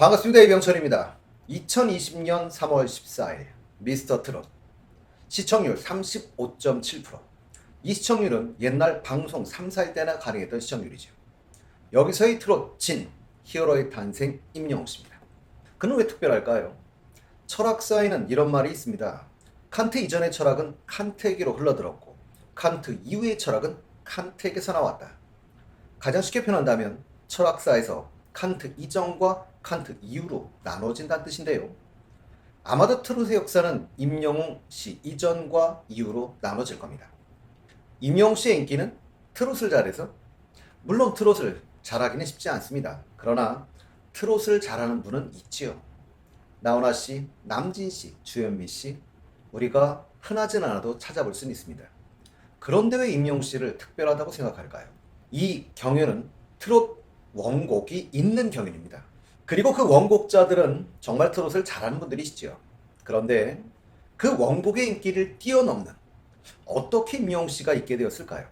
반갑습니다. 이병철입니다. 2020년 3월 14일 미스터 트롯 시청률 35.7%. 이 시청률은 옛날 방송 3, 4일 때나 가능했던 시청률이죠. 여기서의 트롯 진, 히어로의 탄생 임영웅 씨입니다. 그는 왜 특별할까요? 철학사에는 이런 말이 있습니다. 칸트 이전의 철학은 칸트에게로 흘러들었고 칸트 이후의 철학은 칸트에게서 나왔다. 가장 쉽게 표현한다면 철학사에서 칸트 이전과 칸트 이후로 나눠진다는 뜻인데요. 아마도 트롯의 역사는 임영웅 씨 이전과 이후로 나눠질 겁니다. 임영웅 씨의 인기는 트롯을 잘해서, 물론 트롯을 잘하기는 쉽지 않습니다. 그러나 트롯을 잘하는 분은 있지요. 나훈아 씨, 남진 씨, 주현미 씨, 우리가 흔하진 않아도 찾아볼 수는 있습니다. 그런데 왜 임영웅 씨를 특별하다고 생각할까요? 이 경연은 트롯 원곡이 있는 경연입니다. 그리고 그 원곡자들은 정말 트롯을 잘하는 분들이시죠. 그런데 그 원곡의 인기를 뛰어넘는, 어떻게 임영웅 씨가 있게 되었을까요?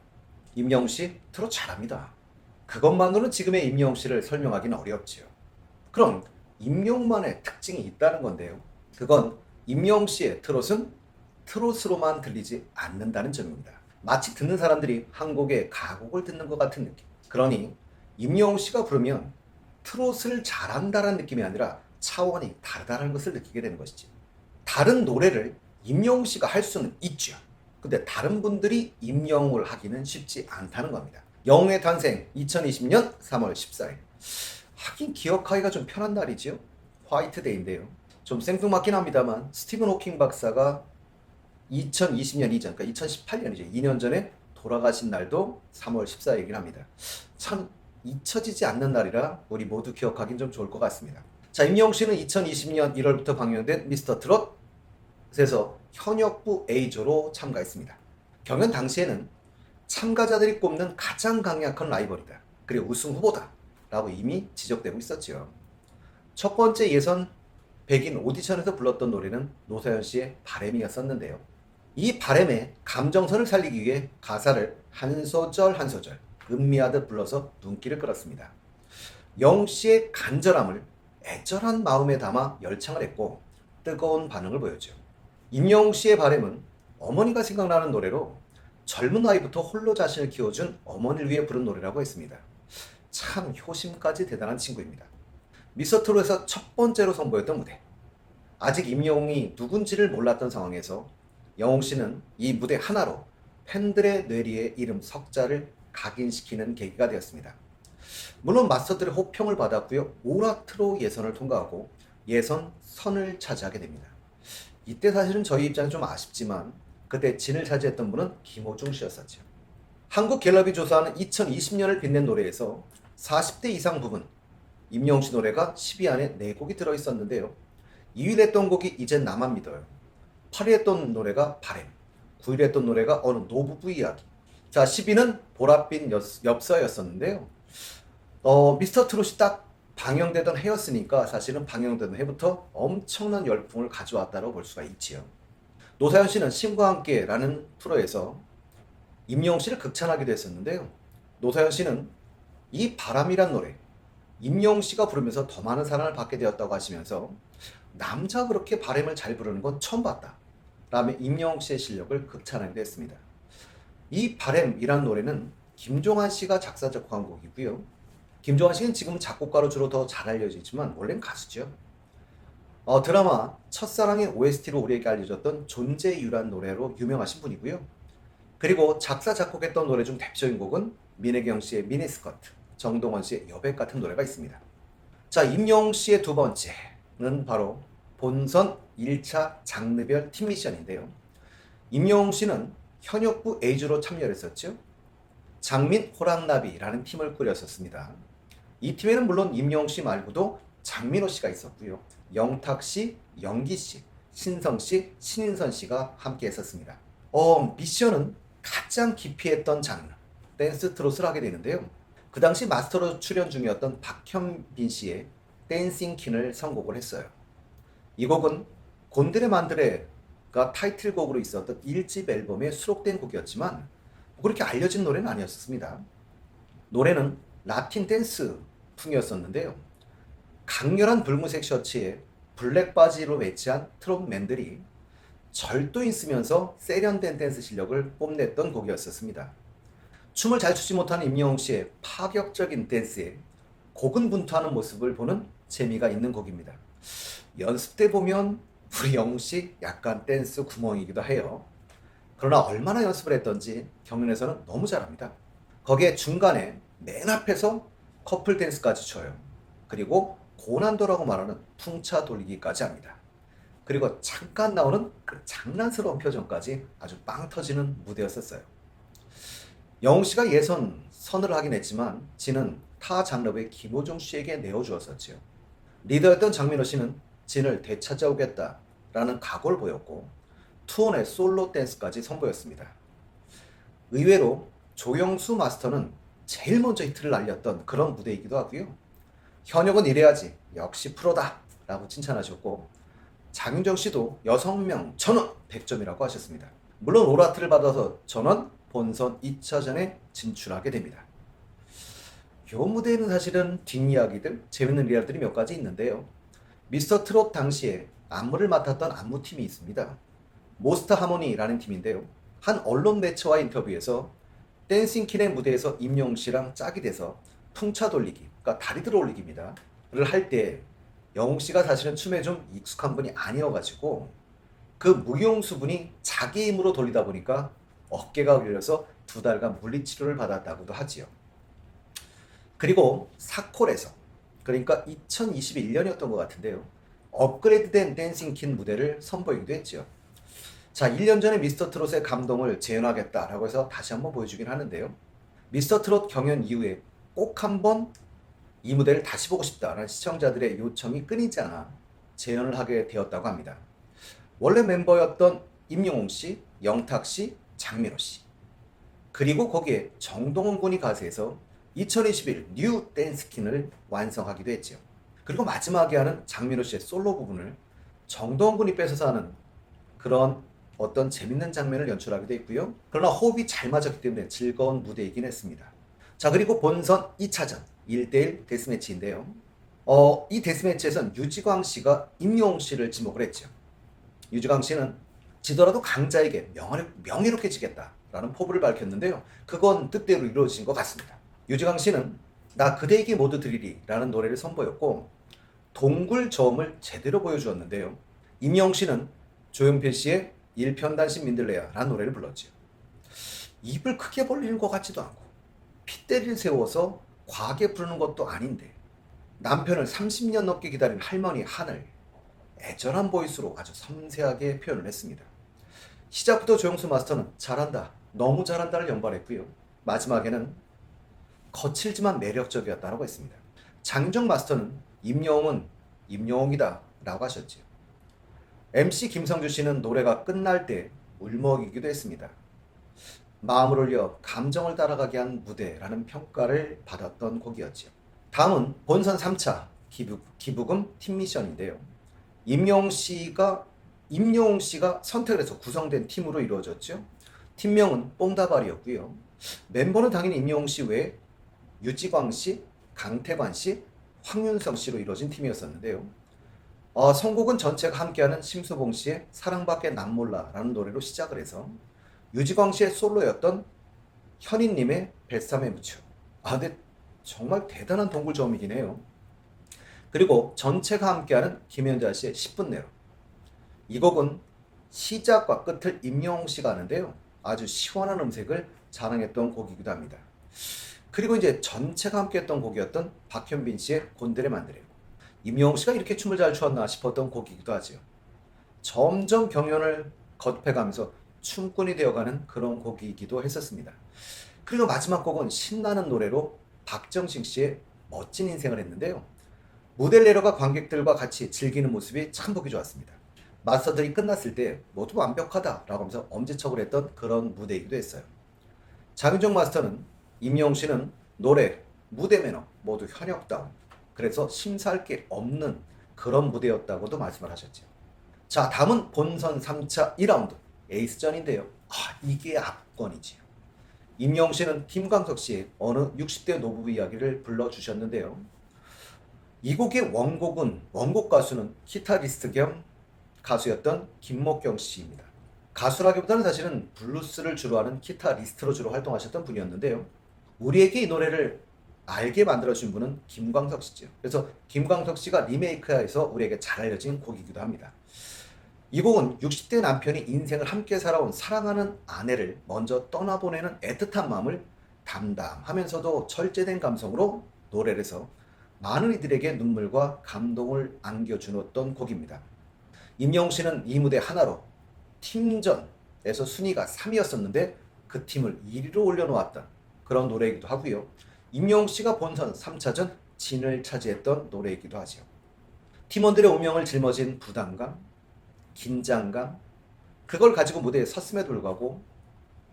임영웅 씨 트롯 잘합니다. 그것만으로는 지금의 임영웅 씨를 설명하기는 어렵지요. 그럼 임영웅만의 특징이 있다는 건데요. 그건 임영웅 씨의 트롯은 트롯으로만 들리지 않는다는 점입니다. 마치 듣는 사람들이 한 곡의 가곡을 듣는 것 같은 느낌. 그러니 임영웅 씨가 부르면 트롯을 잘한다는 느낌이 아니라 차원이 다르다는 것을 느끼게 되는 것이지. 다른 노래를 임영웅 씨가 할 수는 있죠. 근데 다른 분들이 임영웅을 하기는 쉽지 않다는 겁니다. 영웅의 탄생 2020년 3월 14일. 하긴 기억하기가 좀 편한 날이지요. 화이트데이인데요. 좀 생뚱맞긴 합니다만 스티븐 호킹 박사가 2020년 이전, 그러니까 2018년이죠. 2년 전에 돌아가신 날도 3월 14일이긴 합니다. 참 잊혀지지 않는 날이라 우리 모두 기억하긴 좀 좋을 것 같습니다. 자, 임영웅 씨는 2020년 1월부터 방영된 미스터 트롯에서 현역부 A조로 참가했습니다. 경연 당시에는 참가자들이 꼽는 가장 강력한 라이벌이다, 그리고 우승 후보다 라고 이미 지적되고 있었죠. 첫 번째 예선 백인 오디션에서 불렀던 노래는 노사연 씨의 바램이었었는데요. 이 바램의 감정선을 살리기 위해 가사를 한 소절 한 소절 음미하듯 불러서 눈길을 끌었습니다. 영웅 씨의 간절함을 애절한 마음에 담아 열창을 했고 뜨거운 반응을 보였죠. 임영웅 씨의 바램은 어머니가 생각나는 노래로 젊은 나이부터 홀로 자신을 키워준 어머니를 위해 부른 노래라고 했습니다. 참 효심까지 대단한 친구입니다. 미스터트롯에서 첫 번째로 선보였던 무대. 아직 임영웅이 누군지를 몰랐던 상황에서 영웅 씨는 이 무대 하나로 팬들의 뇌리에 이름 석자를 각인시키는 계기가 되었습니다. 물론 마스터들의 호평을 받았고요. 오라트로 예선을 통과하고 예선 선을 차지하게 됩니다. 이때 사실은 저희 입장이 좀 아쉽지만 그때 진을 차지했던 분은 김호중 씨였었죠. 한국갤럽이 조사하는 2020년을 빛낸 노래에서 40대 이상 부분 임영웅 씨 노래가 10위 안에 4곡이 들어있었는데요. 2위를 했던 곡이 이젠 나만 믿어요. 8위 했던 노래가 바램, 9위 했던 노래가 어느 노부부 이야기. 자, 10위는 보랏빛 엽서였었는데요. 미스터 트롯이 딱 방영되던 해였으니까 사실은 방영되던 해부터 엄청난 열풍을 가져왔다고 볼 수가 있지요. 노사연 씨는 신과 함께라는 프로에서 임영웅 씨를 극찬하기도 했었는데요. 노사연 씨는 이 바람이란 노래, 임영웅 씨가 부르면서 더 많은 사랑을 받게 되었다고 하시면서 남자 그렇게 바람을 잘 부르는 건 처음 봤다 라며 임영웅 씨의 실력을 극찬하기도 했습니다. 이 바램이란 노래는 김종환 씨가 작사 작곡한 곡이고요. 김종환 씨는 지금 작곡가로 주로 더 잘 알려지지만 원래는 가수죠. 드라마 첫사랑의 OST로 우리에게 알려졌던 존재유란 노래로 유명하신 분이고요. 그리고 작사 작곡했던 노래 중 대표적인 곡은 민혜경 씨의 미니스커트, 정동원 씨의 여백 같은 노래가 있습니다. 자, 임영웅 씨의 두 번째는 바로 본선 1차 장르별 팀 미션인데요. 임영웅 씨는 현역부 A조로 참여했었죠. 장민 호랑나비라는 팀을 꾸렸었습니다. 이 팀에는 물론 임영웅 씨 말고도 장민호 씨가 있었고요. 영탁 씨, 영기 씨, 신성 씨, 신인선 씨가 함께 했었습니다. 미션은 가장 기피했던 장르, 댄스 트롯을 하게 되는데요. 그 당시 마스터로 출연 중이었던 박현빈 씨의 댄싱 퀸을 선곡을 했어요. 이 곡은 곤드레 만드레가 타이틀곡으로 있었던 1집 앨범에 수록된 곡이었지만 그렇게 알려진 노래는 아니었습니다. 노래는 라틴 댄스 풍이었었는데요. 강렬한 붉은색 셔츠에 블랙 바지로 매치한 트롯맨들이 절도인 쓰면서 세련된 댄스 실력을 뽐냈던 곡이었었습니다. 춤을 잘 추지 못하는 임영웅 씨의 파격적인 댄스에 고군분투하는 모습을 보는 재미가 있는 곡입니다. 연습 때 보면 우리 영웅 씨 약간 댄스 구멍이기도 해요. 그러나 얼마나 연습을 했던지 경연에서는 너무 잘합니다. 거기에 중간에 맨 앞에서 커플 댄스까지 춰요. 그리고 고난도라고 말하는 풍차 돌리기까지 합니다. 그리고 잠깐 나오는 그 장난스러운 표정까지 아주 빵 터지는 무대였었어요. 영웅 씨가 선을 하긴 했지만 진은 타 장르의 김호중 씨에게 내어주었었지요. 리더였던 장민호 씨는 진을 되찾아오겠다라는 각오를 보였고 투혼의 솔로 댄스까지 선보였습니다. 의외로 조영수 마스터는 제일 먼저 히트를 날렸던 그런 무대이기도 하고요. 현역은 이래야지 역시 프로다 라고 칭찬하셨고 장윤정 씨도 6명 전원 100점이라고 하셨습니다. 물론 오라트를 받아서 전원 본선 2차전에 진출하게 됩니다. 이 무대에는 사실은 뒷이야기들, 재밌는 리얼들이 몇 가지 있는데요. 미스터 트롯 당시에 안무를 맡았던 안무팀이 있습니다. 모스터 하모니라는 팀인데요. 한 언론 매체와 인터뷰에서 댄싱 퀸의 무대에서 임영웅 씨랑 짝이 돼서 풍차 돌리기, 그러니까 다리 들어 올리기입니다. 를 할 때 영웅 씨가 사실은 춤에 좀 익숙한 분이 아니어가지고 그 무용수 분이 자기 힘으로 돌리다 보니까 어깨가 걸려서 2달간 물리치료를 받았다고도 하지요. 그리고 사콜에서, 그러니까 2021년이었던 것 같은데요. 업그레이드된 댄싱 퀸 무대를 선보이기도 했죠. 자, 1년 전에 미스터 트롯의 감동을 재현하겠다라고 해서 다시 한번 보여주긴 하는데요. 미스터 트롯 경연 이후에 꼭 한번 이 무대를 다시 보고 싶다라는 시청자들의 요청이 끊이지 않아 재현을 하게 되었다고 합니다. 원래 멤버였던 임영웅 씨, 영탁 씨, 장민호 씨, 그리고 거기에 정동원 군이 가세해서 2021 뉴 댄스킨을 완성하기도 했죠. 그리고 마지막에 하는 장민호 씨의 솔로 부분을 정동원 군이 뺏어서 하는 그런 어떤 재밌는 장면을 연출하기도 했고요. 그러나 호흡이 잘 맞았기 때문에 즐거운 무대이긴 했습니다. 자, 그리고 본선 2차전 1대1 데스매치인데요. 이 데스매치에선 유지광 씨가 임영웅 씨를 지목을 했죠. 유지광 씨는 지더라도 강자에게 명예롭게 지겠다라는 포부를 밝혔는데요. 그건 뜻대로 이루어진 것 같습니다. 유지광 씨는 나 그대에게 모두 드리리 라는 노래를 선보였고 동굴 저음을 제대로 보여주었는데요. 임영웅 씨는 조용필 씨의 일편단심 민들레야 라는 노래를 불렀죠. 입을 크게 벌리는 것 같지도 않고 핏대를 세워서 과하게 부르는 것도 아닌데 남편을 30년 넘게 기다린 할머니 하늘, 애절한 보이스로 아주 섬세하게 표현을 했습니다. 시작부터 조영수 마스터는 잘한다, 너무 잘한다를 연발했고요. 마지막에는 거칠지만 매력적이었다고 했습니다. 장윤정 마스터는 임영웅은 임영웅이다 라고 하셨죠. MC 김성주 씨는 노래가 끝날 때 울먹이기도 했습니다. 마음을 올려 감정을 따라가게 한 무대라는 평가를 받았던 곡이었죠. 다음은 본선 3차 기부금 팀미션인데요. 임영웅 씨가 선택을 해서 구성된 팀으로 이루어졌죠. 팀명은 뽕다발이었고요. 멤버는 당연히 임영웅 씨 외에 유지광 씨, 강태관 씨, 황윤성 씨로 이루어진 팀이었었는데요. 선곡은 전체가 함께하는 심수봉 씨의 사랑밖에 난 몰라라는 노래로 시작을 해서 유지광 씨의 솔로였던 현인님의 뱃삼에 묻혀. 근데 정말 대단한 동굴 저음이긴 해요. 그리고 전체가 함께하는 김연자 씨의 10분 내로. 이 곡은 시작과 끝을 임영웅 씨가 하는데요. 아주 시원한 음색을 자랑했던 곡이기도 합니다. 그리고 이제 전체가 함께했던 곡이었던 박현빈 씨의 곤드레 만드레. 임영웅 씨가 이렇게 춤을 잘 추었나 싶었던 곡이기도 하죠. 점점 경연을 거듭해가면서 춤꾼이 되어가는 그런 곡이기도 했었습니다. 그리고 마지막 곡은 신나는 노래로 박정식 씨의 멋진 인생을 했는데요. 무대를 내려가 관객들과 같이 즐기는 모습이 참 보기 좋았습니다. 마스터들이 끝났을 때 모두 완벽하다라고 하면서 엄지척을 했던 그런 무대이기도 했어요. 장윤정 마스터는 임영웅 씨는 노래, 무대 매너 모두 현역다운, 그래서 심사할 게 없는 그런 무대였다고도 말씀을 하셨죠. 자, 다음은 본선 3차 2라운드 에이스전인데요. 이게 압권이지요. 임영웅 씨는 김광석 씨의 어느 60대 노부부 이야기를 불러주셨는데요. 이 곡의 원곡 가수는 기타리스트 겸 가수였던 김목경 씨입니다. 가수라기보다는 사실은 블루스를 주로 하는 기타리스트로 주로 활동하셨던 분이었는데요. 우리에게 이 노래를 알게 만들어준 분은 김광석 씨죠. 그래서 김광석 씨가 리메이크해서 우리에게 잘 알려진 곡이기도 합니다. 이 곡은 60대 남편이 인생을 함께 살아온 사랑하는 아내를 먼저 떠나보내는 애틋한 마음을 담담하면서도 절제된 감성으로 노래를 해서 많은 이들에게 눈물과 감동을 안겨주었던 곡입니다. 임영웅 씨는 이 무대 하나로 팀전에서 순위가 3위였었는데 그 팀을 1위로 올려놓았던 그런 노래이기도 하고요. 임영웅 씨가 본선 3차전 진을 차지했던 노래이기도 하죠. 팀원들의 운명을 짊어진 부담감, 긴장감, 그걸 가지고 무대에 섰음에도 불구하고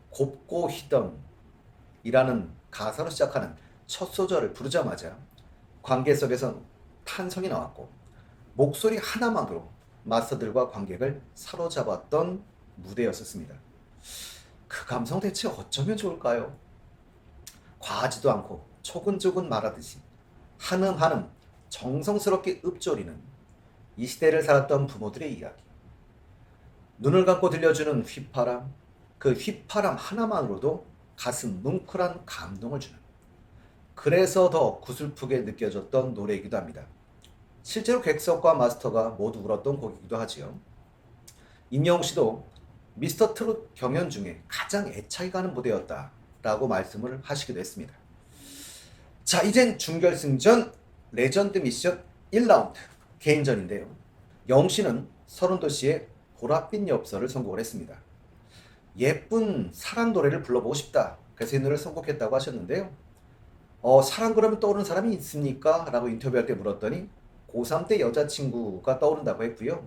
곱고 희덩이라는 가사로 시작하는 첫 소절을 부르자마자 관객석에선 탄성이 나왔고 목소리 하나만으로 마스터들과 관객을 사로잡았던 무대였었습니다. 그 감성 대체 어쩌면 좋을까요? 과하지도 않고 초근초근 말하듯이 한음한음 정성스럽게 읊조리는 이 시대를 살았던 부모들의 이야기. 눈을 감고 들려주는 휘파람, 그 휘파람 하나만으로도 가슴 뭉클한 감동을 주는, 그래서 더 구슬프게 느껴졌던 노래이기도 합니다. 실제로 객석과 마스터가 모두 울었던 곡이기도 하지요. 임영웅 씨도 미스터 트롯 경연 중에 가장 애착이 가는 무대였다라고 말씀을 하시기도 했습니다. 자, 이젠 준결승전 레전드 미션 1라운드 개인전인데요. 영웅 씨는 서른도 씨의 보랏빛 엽서를 선곡을 했습니다. 예쁜 사랑 노래를 불러보고 싶다. 그래서 이 노래를 선곡했다고 하셨는데요. 사랑 그러면 떠오르는 사람이 있습니까? 라고 인터뷰할 때 물었더니 고3 때 여자친구가 떠오른다고 했고요.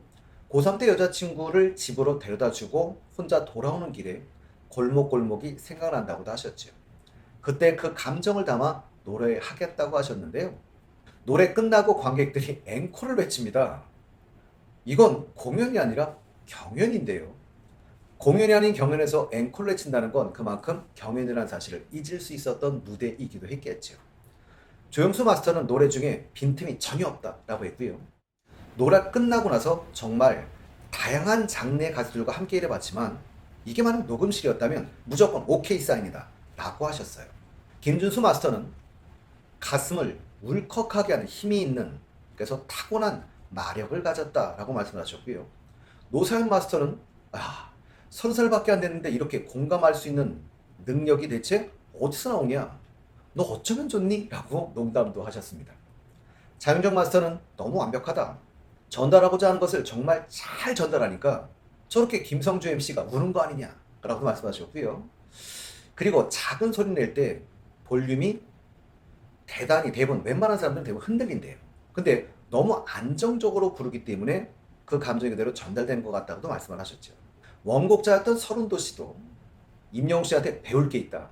고3 때 여자친구를 집으로 데려다주고 혼자 돌아오는 길에 골목골목이 생각난다고도 하셨죠. 그때 그 감정을 담아 노래하겠다고 하셨는데요. 노래 끝나고 관객들이 앵콜을 외칩니다. 이건 공연이 아니라 경연인데요. 공연이 아닌 경연에서 앵콜을 외친다는 건 그만큼 경연이라는 사실을 잊을 수 있었던 무대이기도 했겠죠. 조영수 마스터는 노래 중에 빈틈이 전혀 없다라고 했고요. 노래 끝나고 나서 정말 다양한 장르의 가수들과 함께 일해봤지만 이게 만약 녹음실이었다면 무조건 오케이 사인이다 라고 하셨어요. 김준수 마스터는 가슴을 울컥하게 하는 힘이 있는, 그래서 타고난 마력을 가졌다라고 말씀하셨고요. 노사연 마스터는 30살밖에 안 됐는데 이렇게 공감할 수 있는 능력이 대체 어디서 나오냐? 너 어쩌면 좋니? 라고 농담도 하셨습니다. 장윤정 마스터는 너무 완벽하다. 전달하고자 하는 것을 정말 잘 전달하니까 저렇게 김성주 MC가 우는 거 아니냐? 라고 말씀하셨고요. 그리고 작은 소리 낼 때 볼륨이 대부분 웬만한 사람들은 대부분 흔들린대요. 근데 너무 안정적으로 부르기 때문에 그 감정이 그대로 전달된 것 같다고도 말씀을 하셨죠. 원곡자였던 서른도 씨도 임영웅 씨한테 배울 게 있다.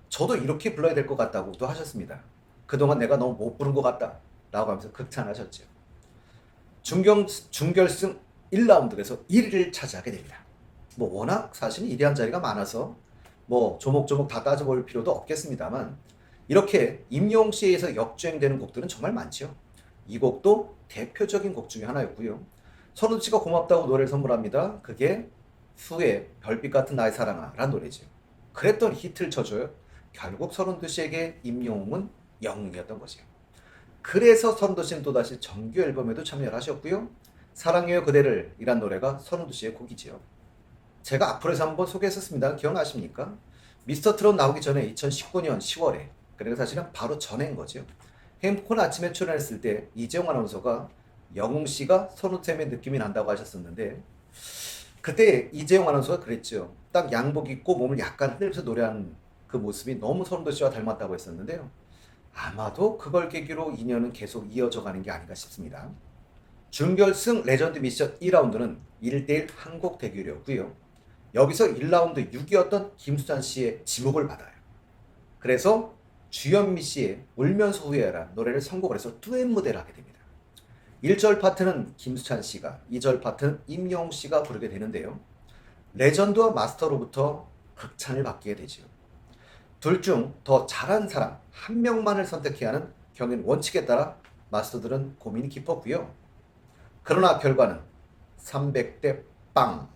저도 이렇게 불러야 될 것 같다고도 하셨습니다. 그동안 내가 너무 못 부른 것 같다 라고 하면서 극찬하셨죠. 준결승 1라운드에서 1위를 차지하게 됩니다. 워낙 사실은 1위 한 자리가 많아서 조목조목 다 따져볼 필요도 없겠습니다만 이렇게 임영웅 씨에 의해서 역주행되는 곡들은 정말 많죠. 이 곡도 대표적인 곡 중에 하나였고요. 서른도 씨가 고맙다고 노래를 선물합니다. 그게 수의 별빛 같은 나의 사랑아 라는 노래죠. 그랬더니 히트를 쳐줘요. 결국 서른도 씨에게 임영웅은 영웅이었던 거죠. 그래서 서른도 씨는 또다시 정규 앨범에도 참여를 하셨고요. 사랑해요 그대를 이란 노래가 서른도 씨의 곡이지요. 제가 앞으로서 한번 소개했었습니다. 기억나십니까? 미스터 트롯 나오기 전에 2019년 10월에, 그러니까 사실은 바로 전인 거죠. 행복한 아침에 출연했을 때 이재용 아나운서가 영웅 씨가 서른도쌤의 느낌이 난다고 하셨었는데 그때 이재용 아나운서가 그랬죠. 딱 양복 입고 몸을 약간 흔들면서 노래하는 그 모습이 너무 서른도 씨와 닮았다고 했었는데요. 아마도 그걸 계기로 인연은 계속 이어져 가는 게 아닌가 싶습니다. 준결승 레전드 미션 2라운드는 1대1 한곡 대결이었고요. 여기서 1라운드 6위였던 김수찬 씨의 지목을 받아요. 그래서 주현미 씨의 울면서 후회해라 노래를 선곡을 해서 듀엣 무대를 하게 됩니다. 1절 파트는 김수찬 씨가, 2절 파트는 임영웅 씨가 부르게 되는데요. 레전드와 마스터로부터 극찬을 받게 되죠. 둘 중 더 잘한 사람 한 명만을 선택해야 하는 경연 원칙에 따라 마스터들은 고민이 깊었고요. 그러나 결과는 300대 빵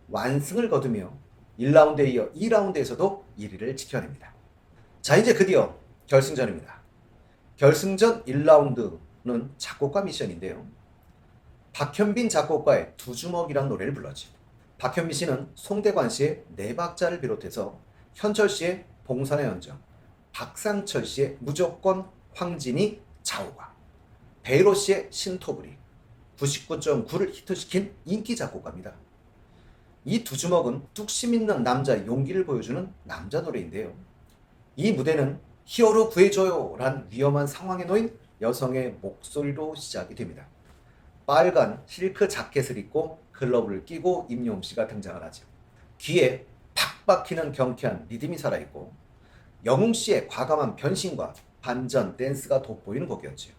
완승을 거두며 1라운드에 이어 2라운드에서도 1위를 지켜냅니다. 자, 이제 드디어 결승전입니다. 결승전 1라운드는 작곡가 미션인데요. 박현빈 작곡가의 두 주먹이라는 노래를 불렀죠. 박현빈 씨는 송대관 씨의 네 박자를 비롯해서 현철 씨의 봉선의 연정, 박상철 씨의 무조건 황진이 좌우가, 베이로 씨의 신토부리, 99.9를 히트시킨 인기 작곡가입니다. 이 두 주먹은 뚝심 있는 남자의 용기를 보여주는 남자 노래인데요. 이 무대는 히어로 구해줘요 라는 위험한 상황에 놓인 여성의 목소리로 시작이 됩니다. 빨간 실크 자켓을 입고 글러브를 끼고 임영웅 씨가 등장을 하죠. 귀에 팍 박히는 경쾌한 리듬이 살아있고 영웅 씨의 과감한 변신과 반전 댄스가 돋보이는 곡이었죠.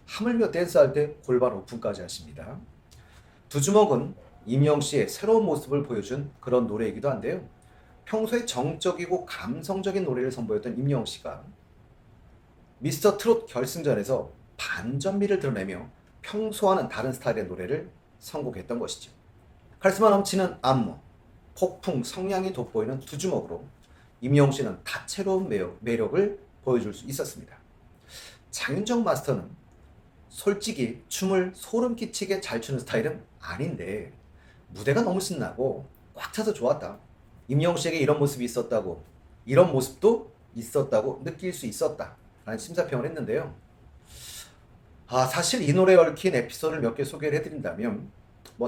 하물며 댄스할 때 골반 오픈까지 하십니다. 두 주먹은 임영웅 씨의 새로운 모습을 보여준 그런 노래이기도 한데요. 평소에 정적이고 감성적인 노래를 선보였던 임영웅 씨가 미스터 트롯 결승전에서 반전미를 드러내며 평소와는 다른 스타일의 노래를 선곡했던 것이죠. 카리스마 넘치는 안무, 폭풍 성량이 돋보이는 두 주먹으로 임영웅 씨는 다채로운 매력을 보여줄 수 있었습니다. 장윤정 마스터는 솔직히 춤을 소름 끼치게 잘 추는 스타일은 아닌데 무대가 너무 신나고 꽉 차서 좋았다. 임영웅 씨에게 이런 모습이 있었다고, 이런 모습도 있었다고 느낄 수 있었다 라는 심사평을 했는데요. 사실 이 노래에 얽힌 에피소드를 몇 개 소개를 해드린다면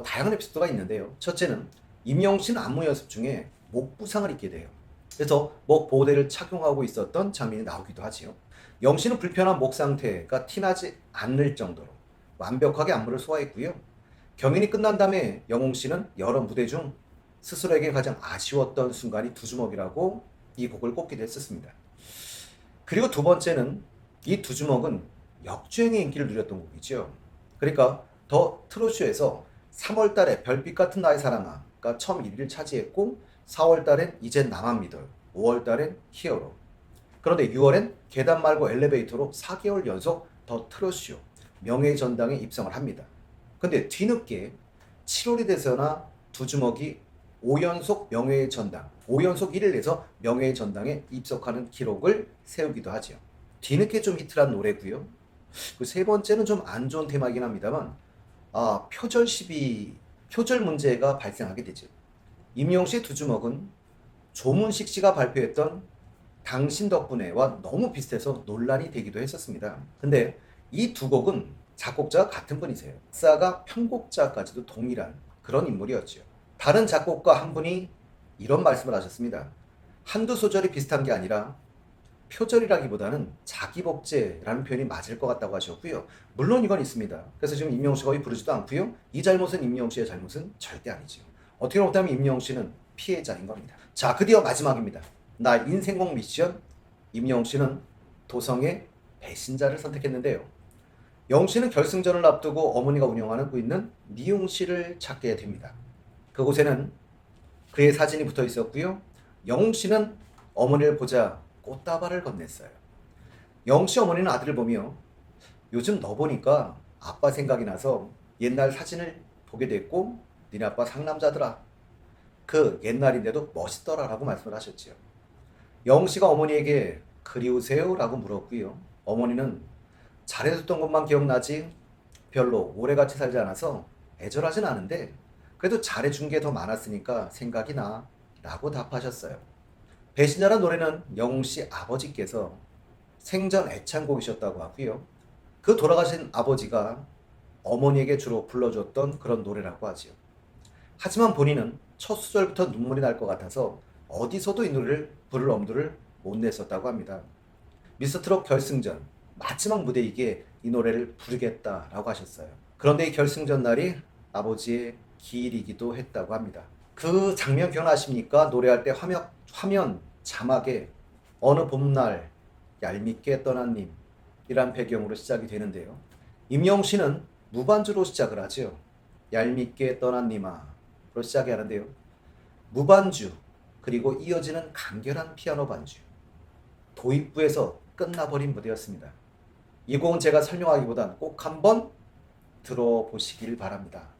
다양한 에피소드가 있는데요. 첫째는 임영웅 씨는 안무 연습 중에 목 부상을 입게 돼요. 그래서 목 보호대를 착용하고 있었던 장면이 나오기도 하지요. 영웅 씨는 불편한 목 상태가 티나지 않을 정도로 완벽하게 안무를 소화했고요. 경연이 끝난 다음에 영웅 씨는 여러 무대 중 스스로에게 가장 아쉬웠던 순간이 두 주먹이라고 이 곡을 꼽기도 했었습니다. 그리고 두 번째는 이 두 주먹은 역주행의 인기를 누렸던 곡이죠. 그러니까 더 트롯쇼에서 3월 달에 별빛 같은 나의 사랑아가 처음 1위를 차지했고 4월 달엔 이젠 나만 믿어요. 5월 달엔 히어로. 그런데 6월엔 계단 말고 엘리베이터로 4개월 연속 더 트롯쇼 명예의 전당에 입성을 합니다. 근데 뒤늦게 7월이 돼서나 두 주먹이 5연속 명예의 전당, 5연속 1위를 내서 명예의 전당에 입성하는 기록을 세우기도 하죠. 뒤늦게 좀 히트한 노래고요. 그 세 번째는 좀 안 좋은 테마이긴 합니다만 표절 시비, 표절 문제가 발생하게 되죠. 임영웅 씨의 두 주먹은 조문식 씨가 발표했던 당신 덕분에와 너무 비슷해서 논란이 되기도 했었습니다. 근데 이 두 곡은 작곡자가 같은 분이세요. 작사가 편곡자까지도 동일한 그런 인물이었죠. 다른 작곡가 한 분이 이런 말씀을 하셨습니다. 한두 소절이 비슷한 게 아니라 표절이라기보다는 자기복제라는 표현이 맞을 것 같다고 하셨고요. 물론 이건 있습니다. 그래서 지금 임영웅 씨가 거의 부르지도 않고요. 이 잘못은 임영웅 씨의 잘못은 절대 아니죠. 어떻게 보면 임영웅 씨는 피해자인 겁니다. 자, 드디어 마지막입니다. 나 인생곡 미션. 임영웅 씨는 도성의 배신자를 선택했는데요. 영웅 씨는 결승전을 앞두고 어머니가 운영하고 있는 미용실을 찾게 됩니다. 그곳에는 그의 사진이 붙어 있었고요. 영웅 씨는 어머니를 보자 꽃다발을 건넸어요. 영웅 씨 어머니는 아들을 보며 요즘 너 보니까 아빠 생각이 나서 옛날 사진을 보게 됐고 니네 아빠 상남자더라. 그 옛날인데도 멋있더라 라고 말씀을 하셨지요. 영웅 씨가 어머니에게 그리우세요? 라고 물었고요. 어머니는 잘해줬던 것만 기억나지 별로 오래같이 살지 않아서 애절하진 않은데 그래도 잘해준 게 더 많았으니까 생각이 나 라고 답하셨어요. 배신자란 노래는 영웅 씨 아버지께서 생전 애창곡이셨다고 하고요. 그 돌아가신 아버지가 어머니에게 주로 불러줬던 그런 노래라고 하지요. 하지만 본인은 첫 수절부터 눈물이 날 것 같아서 어디서도 이 노래를 부를 엄두를 못 냈었다고 합니다. 미스터트롯 결승전 마지막 무대이기에 이 노래를 부르겠다라고 하셨어요. 그런데 이 결승전 날이 아버지의 기일이기도 했다고 합니다. 그 장면 기억나십니까? 노래할 때 화면 자막에 어느 봄날 얄밉게 떠난 님이란 배경으로 시작이 되는데요. 임영웅 씨는 무반주로 시작을 하죠. 얄밉게 떠난 님아로 시작이 하는데요. 무반주 그리고 이어지는 간결한 피아노 반주 도입부에서 끝나버린 무대였습니다. 이 곡은 제가 설명하기보단 꼭 한번 들어보시길 바랍니다.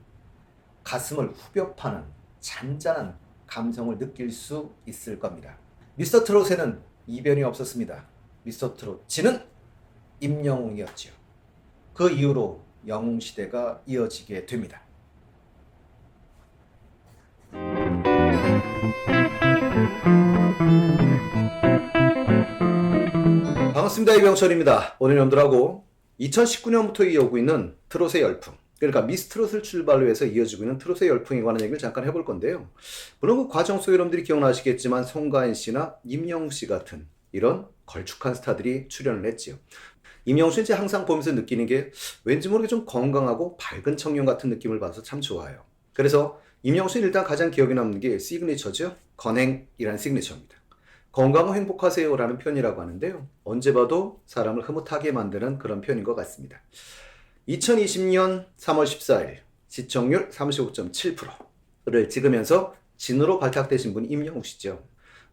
가슴을 후벼 파는 잔잔한 감성을 느낄 수 있을 겁니다. 미스터 트롯에는 이변이 없었습니다. 미스터 트롯 지는 임영웅이었지요. 그 이후로 영웅 시대가 이어지게 됩니다. 반갑습니다. 이병철입니다. 오늘 여러분들하고 2019년부터 이어오고 있는 트롯의 열풍, 그러니까 미스트롯을 출발로 해서 이어지고 있는 트롯의 열풍에 관한 얘기를 잠깐 해볼 건데요. 물론 그 과정 속에 여러분들이 기억나시겠지만 송가인 씨나 임영웅 씨 같은 이런 걸쭉한 스타들이 출연을 했지요. 임영웅 씨는 항상 보면서 느끼는 게 왠지 모르게 좀 건강하고 밝은 청년 같은 느낌을 받아서 참 좋아요. 그래서 임영웅 씨는 일단 가장 기억에 남는 게 시그니처죠. 건행이라는 시그니처입니다. 건강하고 행복하세요라는 표현이라고 하는데요. 언제 봐도 사람을 흐뭇하게 만드는 그런 표현인 것 같습니다. 2020년 3월 14일 시청률 35.7%를 찍으면서 진으로 발탁되신 분이 임영웅 씨죠.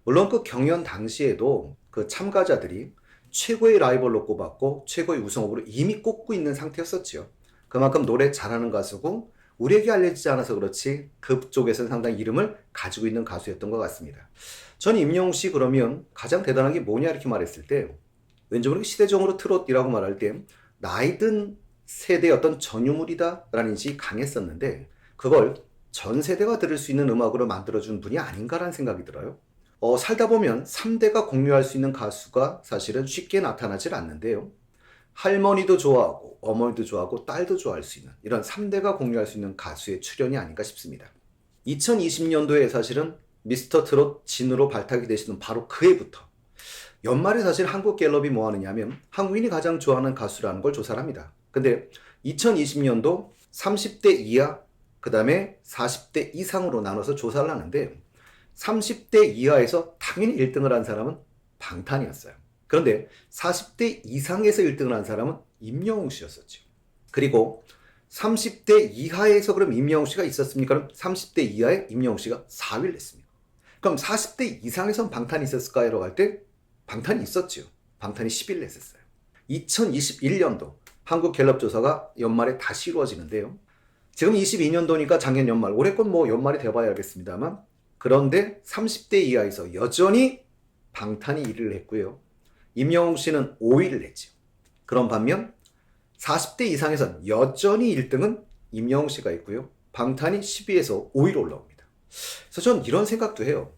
물론 그 경연 당시에도 그 참가자들이 최고의 라이벌로 꼽았고 최고의 우승후보로 이미 꼽고 있는 상태였었죠. 그만큼 노래 잘하는 가수고 우리에게 알려지지 않아서 그렇지 그쪽에서는 상당히 이름을 가지고 있는 가수였던 것 같습니다. 전 임영웅 씨 그러면 가장 대단한 게 뭐냐 이렇게 말했을 때 왠지 모르게 시대적으로 트롯이라고 말할 때 나이 든 세대의 어떤 전유물이다라는 인식이 강했었는데 그걸 전 세대가 들을 수 있는 음악으로 만들어준 분이 아닌가라는 생각이 들어요. 살다 보면 3대가 공유할 수 있는 가수가 사실은 쉽게 나타나질 않는데요. 할머니도 좋아하고 어머니도 좋아하고 딸도 좋아할 수 있는 이런 3대가 공유할 수 있는 가수의 출연이 아닌가 싶습니다. 2020년도에 사실은 미스터 트롯 진으로 발탁이 되시는 바로 그 해부터 연말에 사실 한국갤럽이 뭐 하느냐면 한국인이 가장 좋아하는 가수라는 걸 조사를 합니다. 근데 2020년도 30대 이하 그 다음에 40대 이상으로 나눠서 조사를 하는데 30대 이하에서 당연히 1등을 한 사람은 방탄이었어요. 그런데 40대 이상에서 1등을 한 사람은 임영웅 씨였었죠. 그리고 30대 이하에서 그럼 임영웅 씨가 있었습니까? 그럼 30대 이하에 임영웅 씨가 4위를 했습니다. 그럼 40대 이상에선 방탄이 있었을까요? 라고 할 때 방탄이 있었죠. 방탄이 10위를 했었어요. 2021년도 한국갤럽 조사가 연말에 다시 이루어지는데요. 지금 22년도니까 작년 연말, 올해 건 뭐 연말이 돼봐야 알겠습니다만 그런데 30대 이하에서 여전히 방탄이 1위를 했고요. 임영웅 씨는 5위를 했죠. 그런 반면 40대 이상에선 여전히 1등은 임영웅 씨가 있고요. 방탄이 10위에서 5위로 올라옵니다. 그래서 전 이런 생각도 해요.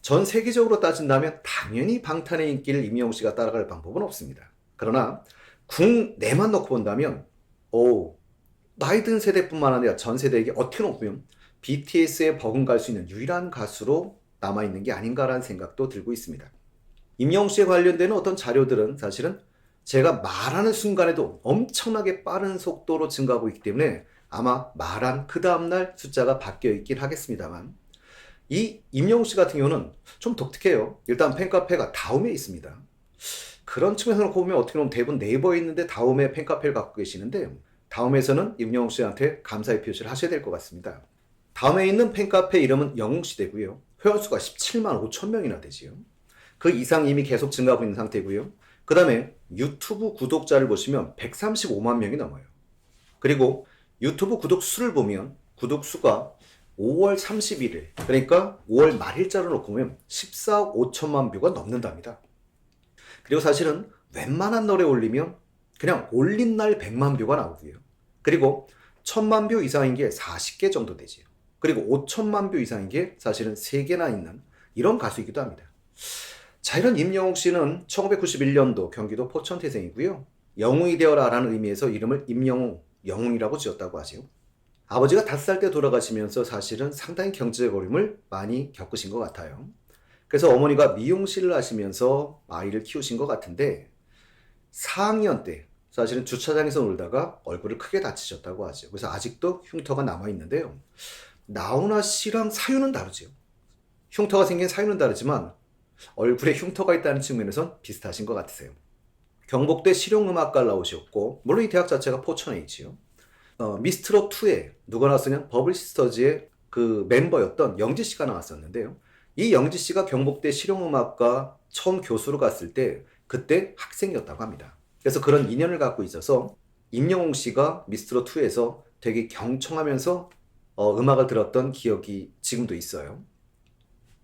전 세계적으로 따진다면 당연히 방탄의 인기를 임영웅 씨가 따라갈 방법은 없습니다. 그러나 국내만 놓고 본다면 나이 든 세대뿐만 아니라 전 세대에게 어떻게 놓으면 BTS에 버금갈 수 있는 유일한 가수로 남아있는 게 아닌가라는 생각도 들고 있습니다. 임영웅 씨에 관련되는 어떤 자료들은 사실은 제가 말하는 순간에도 엄청나게 빠른 속도로 증가하고 있기 때문에 아마 말한 그 다음날 숫자가 바뀌어 있긴 하겠습니다만 이 임영웅 씨 같은 경우는 좀 독특해요. 일단 팬카페가 다음에 있습니다. 그런 측면에서 놓고 보면 어떻게 보면 대부분 네이버에 있는데 다음에 팬카페를 갖고 계시는데 다음에서는 임영웅 씨한테 감사의 표시를 하셔야 될 것 같습니다. 다음에 있는 팬카페 이름은 영웅시대고요. 회원수가 17만 5천 명이나 되지요. 그 이상 이미 계속 증가하고 있는 상태고요. 그 다음에 유튜브 구독자를 보시면 135만 명이 넘어요. 그리고 유튜브 구독 수를 보면 구독 수가 5월 31일 그러니까 5월 말일자로 놓고 보면 14억 5천만 뷰가 넘는답니다. 그리고 사실은 웬만한 노래 올리면 그냥 올린 날 100만 뷰가 나오고요. 그리고 1000만 뷰 이상인 게 40개 정도 되지요. 그리고 5천만 뷰 이상인 게 사실은 3개나 있는 이런 가수이기도 합니다. 자, 이런 임영웅 씨는 1991년도 경기도 포천 태생이고요. 영웅이 되어라라는 의미에서 이름을 임영웅, 영웅이라고 지었다고 하죠. 아버지가 5살 때 돌아가시면서 사실은 상당히 경제적 어려움을 많이 겪으신 것 같아요. 그래서 어머니가 미용실을 하시면서 아이를 키우신 것 같은데 4학년 때 사실은 주차장에서 놀다가 얼굴을 크게 다치셨다고 하죠. 그래서 아직도 흉터가 남아있는데요. 나훈아 씨랑 사유는 다르죠. 흉터가 생긴 사유는 다르지만 얼굴에 흉터가 있다는 측면에선 비슷하신 것 같으세요. 경복대 실용음악과를 나오셨고 물론 이 대학 자체가 포천에 있지요. 미스트롯2에 누가 나왔었냐? 버블시스터즈의 그 멤버였던 영지씨가 나왔었는데요. 이 영지씨가 경복대 실용음악과 처음 교수로 갔을 때 그때 학생이었다고 합니다. 그래서 그런 인연을 갖고 있어서 임영웅 씨가 미스트롯2에서 되게 경청하면서 음악을 들었던 기억이 지금도 있어요.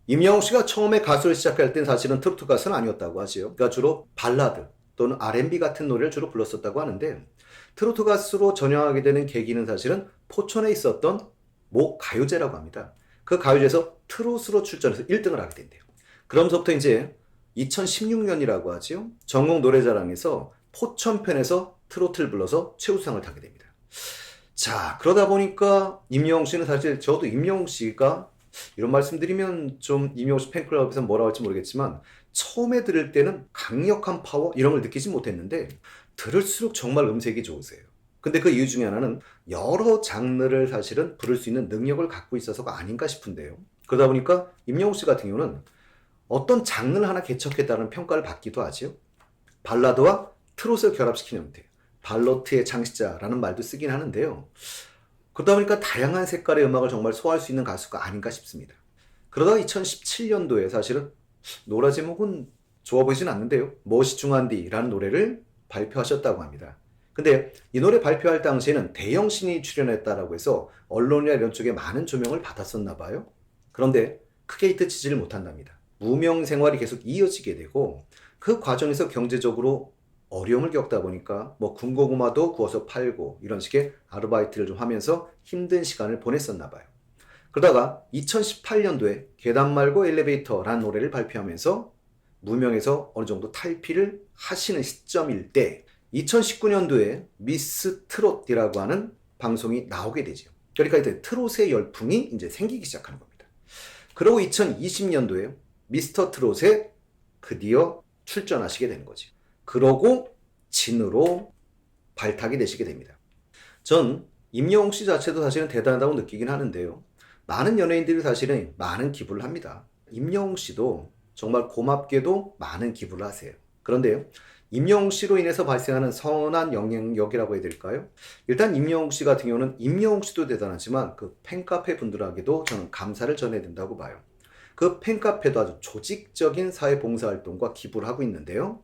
임영웅 씨가 처음에 가수를 시작할 땐 사실은 트로트 가수는 아니었다고 하지요. 그러니까 주로 발라드 또는 R&B 같은 노래를 주로 불렀었다고 하는데 트로트 가수로 전향하게 되는 계기는 사실은 포천에 있었던 모 가요제라고 합니다. 그 가요제에서 트롯으로 출전해서 1등을 하게 된대요. 그러면서부터 이제 2016년이라고 하지요. 전국 노래자랑에서 포천편에서 트로트를 불러서 최우수상을 타게 됩니다. 자, 그러다 보니까 임영웅 씨는 사실 저도 임영웅 씨가 이런 말씀드리면 좀 임영웅 씨 팬클럽에서 뭐라고 할지 모르겠지만 처음에 들을 때는 강력한 파워 이런 걸 느끼지 못했는데 들을수록 정말 음색이 좋으세요. 근데 그 이유 중에 하나는 여러 장르를 사실은 부를 수 있는 능력을 갖고 있어서가 아닌가 싶은데요. 그러다 보니까 임영웅 씨 같은 경우는 어떤 장르를 하나 개척했다는 평가를 받기도 하지요. 발라드와 트롯을 결합시키는 형태. 발로트의 창시자라는 말도 쓰긴 하는데요. 그러다 보니까 다양한 색깔의 음악을 정말 소화할 수 있는 가수가 아닌가 싶습니다. 그러다가 2017년도에 사실은 노래 제목은 좋아 보이진 않는데요. 멋이 중한디라는 노래를 발표하셨다고 합니다. 근데 이 노래 발표할 당시에는 대형 신이 출연했다라고 해서 언론이나 이런 쪽에 많은 조명을 받았었나 봐요. 그런데 크게 히트치지를 못한답니다. 무명 생활이 계속 이어지게 되고 그 과정에서 경제적으로 어려움을 겪다 보니까 뭐 군고구마도 구워서 팔고 이런 식의 아르바이트를 좀 하면서 힘든 시간을 보냈었나 봐요. 그러다가 2018년도에 계단 말고 엘리베이터라는 노래를 발표하면서 무명에서 어느 정도 탈피를 하시는 시점일 때 2019년도에 미스 트롯이라고 하는 방송이 나오게 되죠. 그러니까 이제 트롯의 열풍이 이제 생기기 시작하는 겁니다. 그리고 2020년도에 미스터 트롯에 드디어 출전하시게 되는 거죠. 그러고 진으로 발탁이 되시게 됩니다. 전 임영웅 씨 자체도 사실은 대단하다고 느끼긴 하는데요. 많은 연예인들이 사실은 많은 기부를 합니다. 임영웅 씨도 정말 고맙게도 많은 기부를 하세요. 그런데요, 임영웅 씨로 인해서 발생하는 선한 영향력이라고 해야 될까요? 일단 임영웅 씨 같은 경우는 임영웅 씨도 대단하지만 그 팬카페 분들에게도 저는 감사를 전해야 된다고 봐요. 그 팬카페도 아주 조직적인 사회봉사활동과 기부를 하고 있는데요.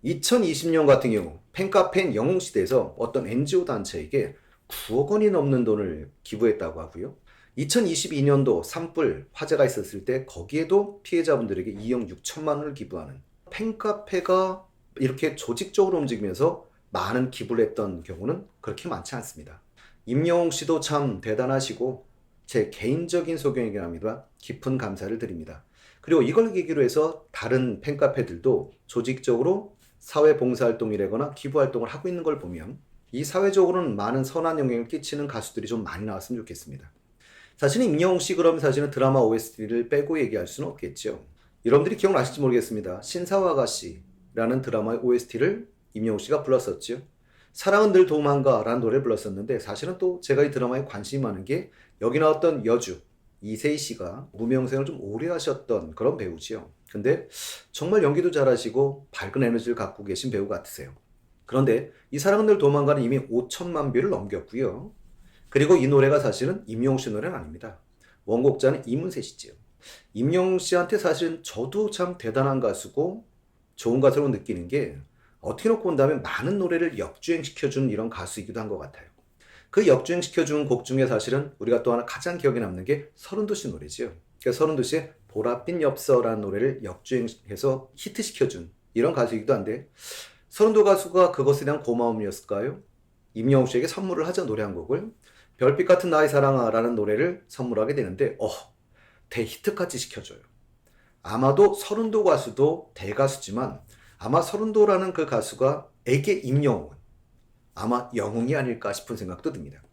2020년 같은 경우 팬카페인 영웅시대에서 어떤 NGO 단체에게 9억 원이 넘는 돈을 기부했다고 하고요. 2022년도 산불 화재가 있었을 때 거기에도 피해자분들에게 2억 6천만 원을 기부하는 팬카페가 이렇게 조직적으로 움직이면서 많은 기부를 했던 경우는 그렇게 많지 않습니다. 임영웅 씨도 참 대단하시고 제 개인적인 소견이긴 합니다. 깊은 감사를 드립니다. 그리고 이걸 계기로 해서 다른 팬카페들도 조직적으로 사회봉사활동이라거나 기부활동을 하고 있는 걸 보면 이 사회적으로는 많은 선한 영향을 끼치는 가수들이 좀 많이 나왔으면 좋겠습니다. 사실은 임영웅 씨 그러면 사실은 드라마 OST를 빼고 얘기할 수는 없겠죠. 여러분들이 기억나실지 모르겠습니다. 신사와 아가씨라는 드라마의 OST를 임영웅 씨가 불렀었죠. 사랑은 늘 도망가 라는 노래를 불렀었는데 사실은 또 제가 이 드라마에 관심이 많은 게 여기 나왔던 여주 이세희 씨가 무명생을 좀 오래 하셨던 그런 배우지요. 근데 정말 연기도 잘하시고 밝은 에너지를 갖고 계신 배우 같으세요. 그런데 이 사랑은 늘 도망가는 이미 5천만 뷰를 넘겼고요. 그리고 이 노래가 사실은 임영웅 씨 노래는 아닙니다. 원곡자는 이문세 씨지요. 임영웅 씨한테 사실은 저도 참 대단한 가수고 좋은 가수로 느끼는 게 어떻게 놓고 본다면 많은 노래를 역주행시켜준 이런 가수이기도 한 것 같아요. 그 역주행시켜준 곡 중에 사실은 우리가 또 하나 가장 기억에 남는 게 서른도 씨 노래지요. 그러니까 서른도 씨의 보랏빛 엽서라는 노래를 역주행해서 히트시켜준 이런 가수이기도 한데 서른도 가수가 그것에 대한 고마움이었을까요? 임영웅 씨에게 선물을 하자 노래 한 곡을 별빛 같은 나의 사랑아 라는 노래를 선물하게 되는데 대히트까지 시켜줘요. 아마도 서른도 가수도 대가수지만 아마 서른도라는 그 가수가 에게 임영웅은 아마 영웅이 아닐까 싶은 생각도 듭니다.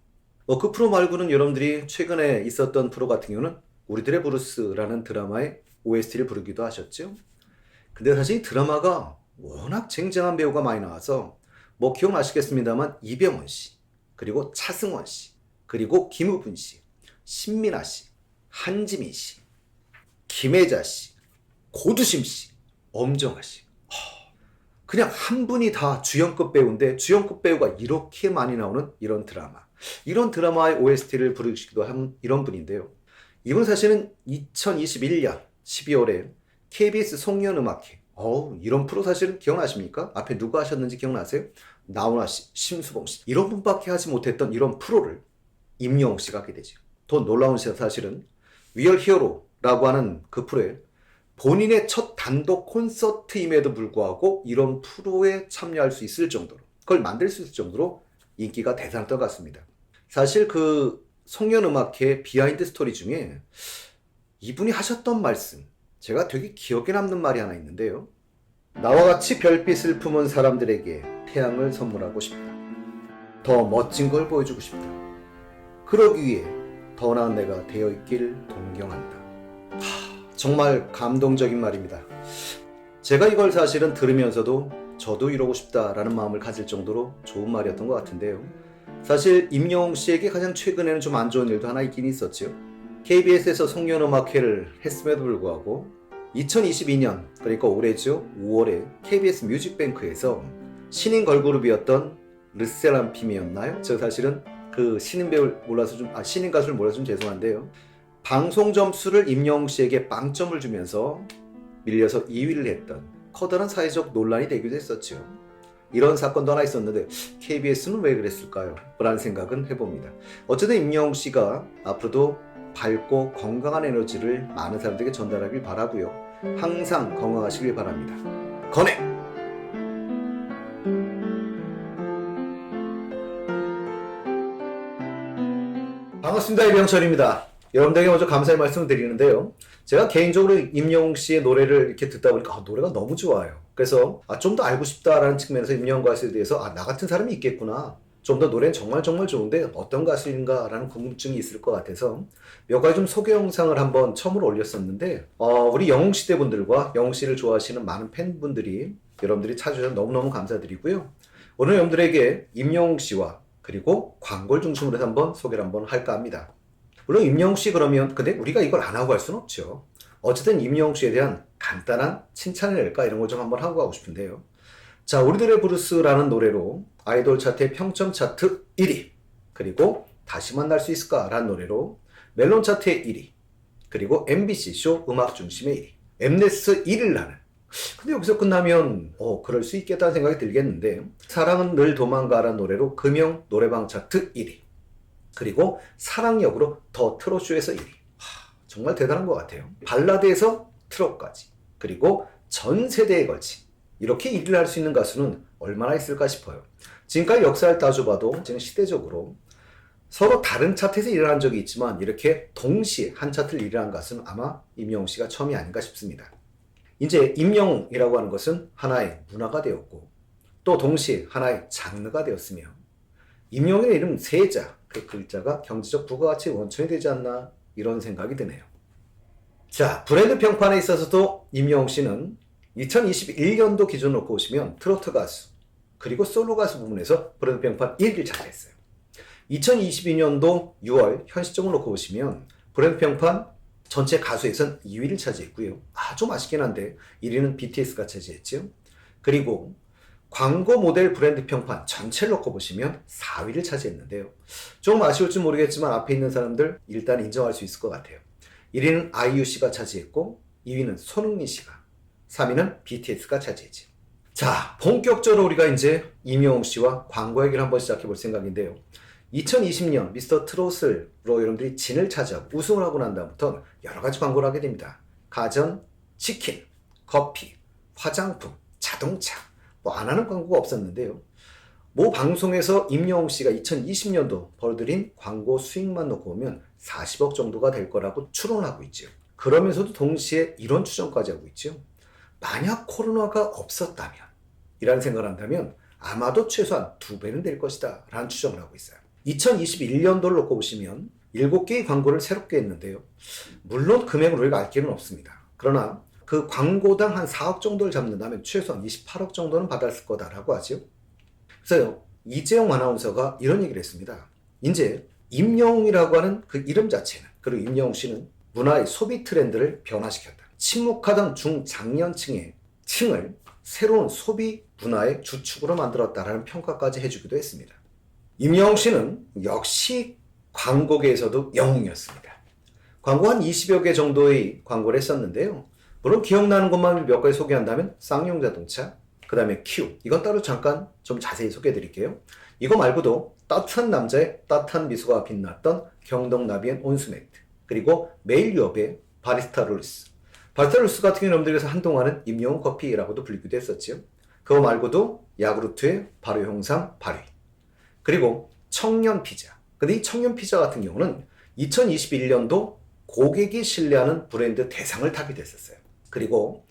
그 프로 말고는 여러분들이 최근에 있었던 프로 같은 경우는 우리들의 브루스라는 드라마의 OST를 부르기도 하셨죠. 근데 사실 이 드라마가 워낙 쟁쟁한 배우가 많이 나와서 뭐 기억나시겠습니다만 이병헌 씨, 그리고 차승원 씨, 그리고 김우분 씨, 신민아 씨, 한지민 씨, 김혜자 씨, 고두심 씨, 엄정화 씨. 그냥 한 분이 다 주연급 배우인데 주연급 배우가 이렇게 많이 나오는 이런 드라마. 이런 드라마의 OST를 부르시기도 한 이런 분인데요. 이분 사실은 2021년 12월에 KBS 송년음악회 이런 프로 사실은 기억나십니까? 앞에 누가 하셨는지 기억나세요? 나훈아 씨, 심수봉 씨. 이런 분밖에 하지 못했던 이런 프로를 임영웅 씨가 하게 되죠. 더 놀라운 사실은 위얼 히어로라고 하는 그 프로에 본인의 첫 단독 콘서트임에도 불구하고 이런 프로에 참여할 수 있을 정도로, 그걸 만들 수 있을 정도로 인기가 대단했던 것 같습니다. 사실 그 송년음악회 비하인드 스토리 중에 이분이 하셨던 말씀, 제가 되게 기억에 남는 말이 하나 있는데요. 나와 같이 별빛을 품은 사람들에게 태양을 선물하고 싶다. 더 멋진 걸 보여주고 싶다. 그러기 위해 더 나은 내가 되어 있길 동경한다. 정말 감동적인 말입니다. 제가 이걸 사실은 들으면서도 저도 이러고 싶다라는 마음을 가질 정도로 좋은 말이었던 것 같은데요. 사실 임영웅 씨에게 가장 최근에는 좀 안 좋은 일도 하나 있긴 있었죠. KBS에서 송년음악회를 했음에도 불구하고 2022년, 그러니까 올해죠, 5월에 KBS 뮤직뱅크에서 신인 걸그룹이었던 르세람핌이었나요? 저 사실은 그 신인 배우를 몰라서 신인 가수를 몰라서 좀 죄송한데요. 방송 점수를 임영웅 씨에게 빵점을 주면서 밀려서 2위를 했던 커다란 사회적 논란이 되기도 했었죠. 이런 사건도 하나 있었는데 KBS는 왜 그랬을까요? 라는 생각은 해봅니다. 어쨌든 임영웅 씨가 앞으로도 밝고 건강한 에너지를 많은 사람들에게 전달하길 바라고요. 항상 건강하시길 바랍니다. 건행! 반갑습니다. 이병철입니다. 여러분들에게 먼저 감사의 말씀을 드리는데요. 제가 개인적으로 임영웅 씨의 노래를 이렇게 듣다 보니까 노래가 너무 좋아요. 그래서 좀 더 알고 싶다라는 측면에서 임영웅 가수에 대해서 나 같은 사람이 있겠구나. 좀 더 노래는 정말 좋은데 어떤 가수인가라는 궁금증이 있을 것 같아서 몇 가지 좀 소개 영상을 한번 처음으로 올렸었는데 우리 영웅 시대 분들과 영웅 씨를 좋아하시는 많은 팬분들이 여러분들이 찾아주셔서 너무너무 감사드리고요. 오늘 여러분들에게 임영웅 씨와 그리고 광고를 중심으로 해서 한번 소개를 한번 할까 합니다. 물론 임영웅 씨 그러면 근데 우리가 이걸 안 하고 할 수는 없죠. 어쨌든 임영웅 씨에 대한 간단한 칭찬을 낼까 이런 걸 좀 한번 하고 가고 싶은데요. 자, 우리들의 브루스라는 노래로 아이돌 차트의 평점 차트 1위, 그리고 다시 만날 수 있을까 라는 노래로 멜론 차트의 1위, 그리고 MBC 쇼 음악 중심의 1위, 엠넷 1위를 하는. 근데 여기서 끝나면 그럴 수 있겠다는 생각이 들겠는데, 사랑은 늘 도망가라는 노래로 금영 노래방 차트 1위, 그리고 사랑역으로 더 트롯쇼에서 1위. 정말 대단한 것 같아요. 발라드에서 트롯까지, 그리고 전 세대에 걸친 이렇게 1위를 할 수 있는 가수는 얼마나 있을까 싶어요. 지금까지 역사를 따져봐도 지금 시대적으로 서로 다른 차트에서 1위를 한 적이 있지만 이렇게 동시에 한 차트를 1위를 한 가수는 아마 임영웅 씨가 처음이 아닌가 싶습니다. 이제 임영웅이라고 하는 것은 하나의 문화가 되었고 또 동시에 하나의 장르가 되었으며 임영웅의 이름 세자, 그 글자가 경제적 부가가치의 원천이 되지 않나 이런 생각이 드네요. 자, 브랜드 평판에 있어서도 임영웅 씨는 2021년도 기준으로 놓고 보시면 트로트 가수 그리고 솔로 가수 부분에서 브랜드 평판 1위를 차지했어요. 2022년도 6월 현 시점으로 놓고 보시면 브랜드 평판 전체 가수에선 2위를 차지했고요. 좀 아쉽긴 한데 1위는 BTS가 차지했죠. 그리고 광고 모델 브랜드 평판 전체를 놓고 보시면 4위를 차지했는데요. 좀 아쉬울지 모르겠지만 앞에 있는 사람들 일단 인정할 수 있을 것 같아요. 1위는 아이유 씨가 차지했고 2위는 손흥민 씨가, 3위는 BTS가 차지했죠. 자, 본격적으로 우리가 이제 임영웅 씨와 광고 얘기를 한번 시작해 볼 생각인데요. 2020년 미스터 트롯으로 여러분들이 진을 차지하고 우승을 하고 난 다음부터 여러 가지 광고를 하게 됩니다. 가전, 치킨, 커피, 화장품, 자동차, 안 하는 광고가 없었는데요. 모 방송에서 임영웅 씨가 2020년도 벌어들인 광고 수익만 놓고 보면 40억 정도가 될 거라고 추론하고 있죠. 그러면서도 동시에 이런 추정까지 하고 있죠. 만약 코로나가 없었다면 이라는 생각을 한다면 아마도 최소한 2배는 될 것이다 라는 추정을 하고 있어요. 2021년도를 놓고 보시면 7개의 광고를 새롭게 했는데요. 물론 금액을 우리가 알 길은 없습니다. 그러나 그 광고당 한 4억 정도를 잡는다면 최소한 28억 정도는 받았을 거다라고 하죠. 그래서 이재용 아나운서가 이런 얘기를 했습니다. 이제 임영웅이라고 하는 그 이름 자체는, 그리고 임영웅 씨는 문화의 소비 트렌드를 변화시켰다. 침묵하던 중장년층의 층을 새로운 소비 문화의 주축으로 만들었다라는 평가까지 해주기도 했습니다. 임영웅 씨는 역시 광고계에서도 영웅이었습니다. 광고 한 20여 개 정도의 광고를 했었는데요. 물론 기억나는 것만 몇 가지 소개한다면 쌍용 자동차, 그 다음에 큐, 이건 따로 잠깐 좀 자세히 소개해 드릴게요. 이거 말고도 따뜻한 남자의 따뜻한 미소가 빛났던 경동 나비엔 온수매트, 그리고 매일 유업의 바리스타 룰스. 바리스타 룰스 같은 경우는 여러분들께서 한동안은 임영웅 커피라고도 불리기도 했었죠. 그거 말고도 야구르트의 발효 형상 발효, 그리고 청년 피자. 근데 이 청년 피자 같은 경우는 2021년도 고객이 신뢰하는 브랜드 대상을 타게 됐었어요. 그리고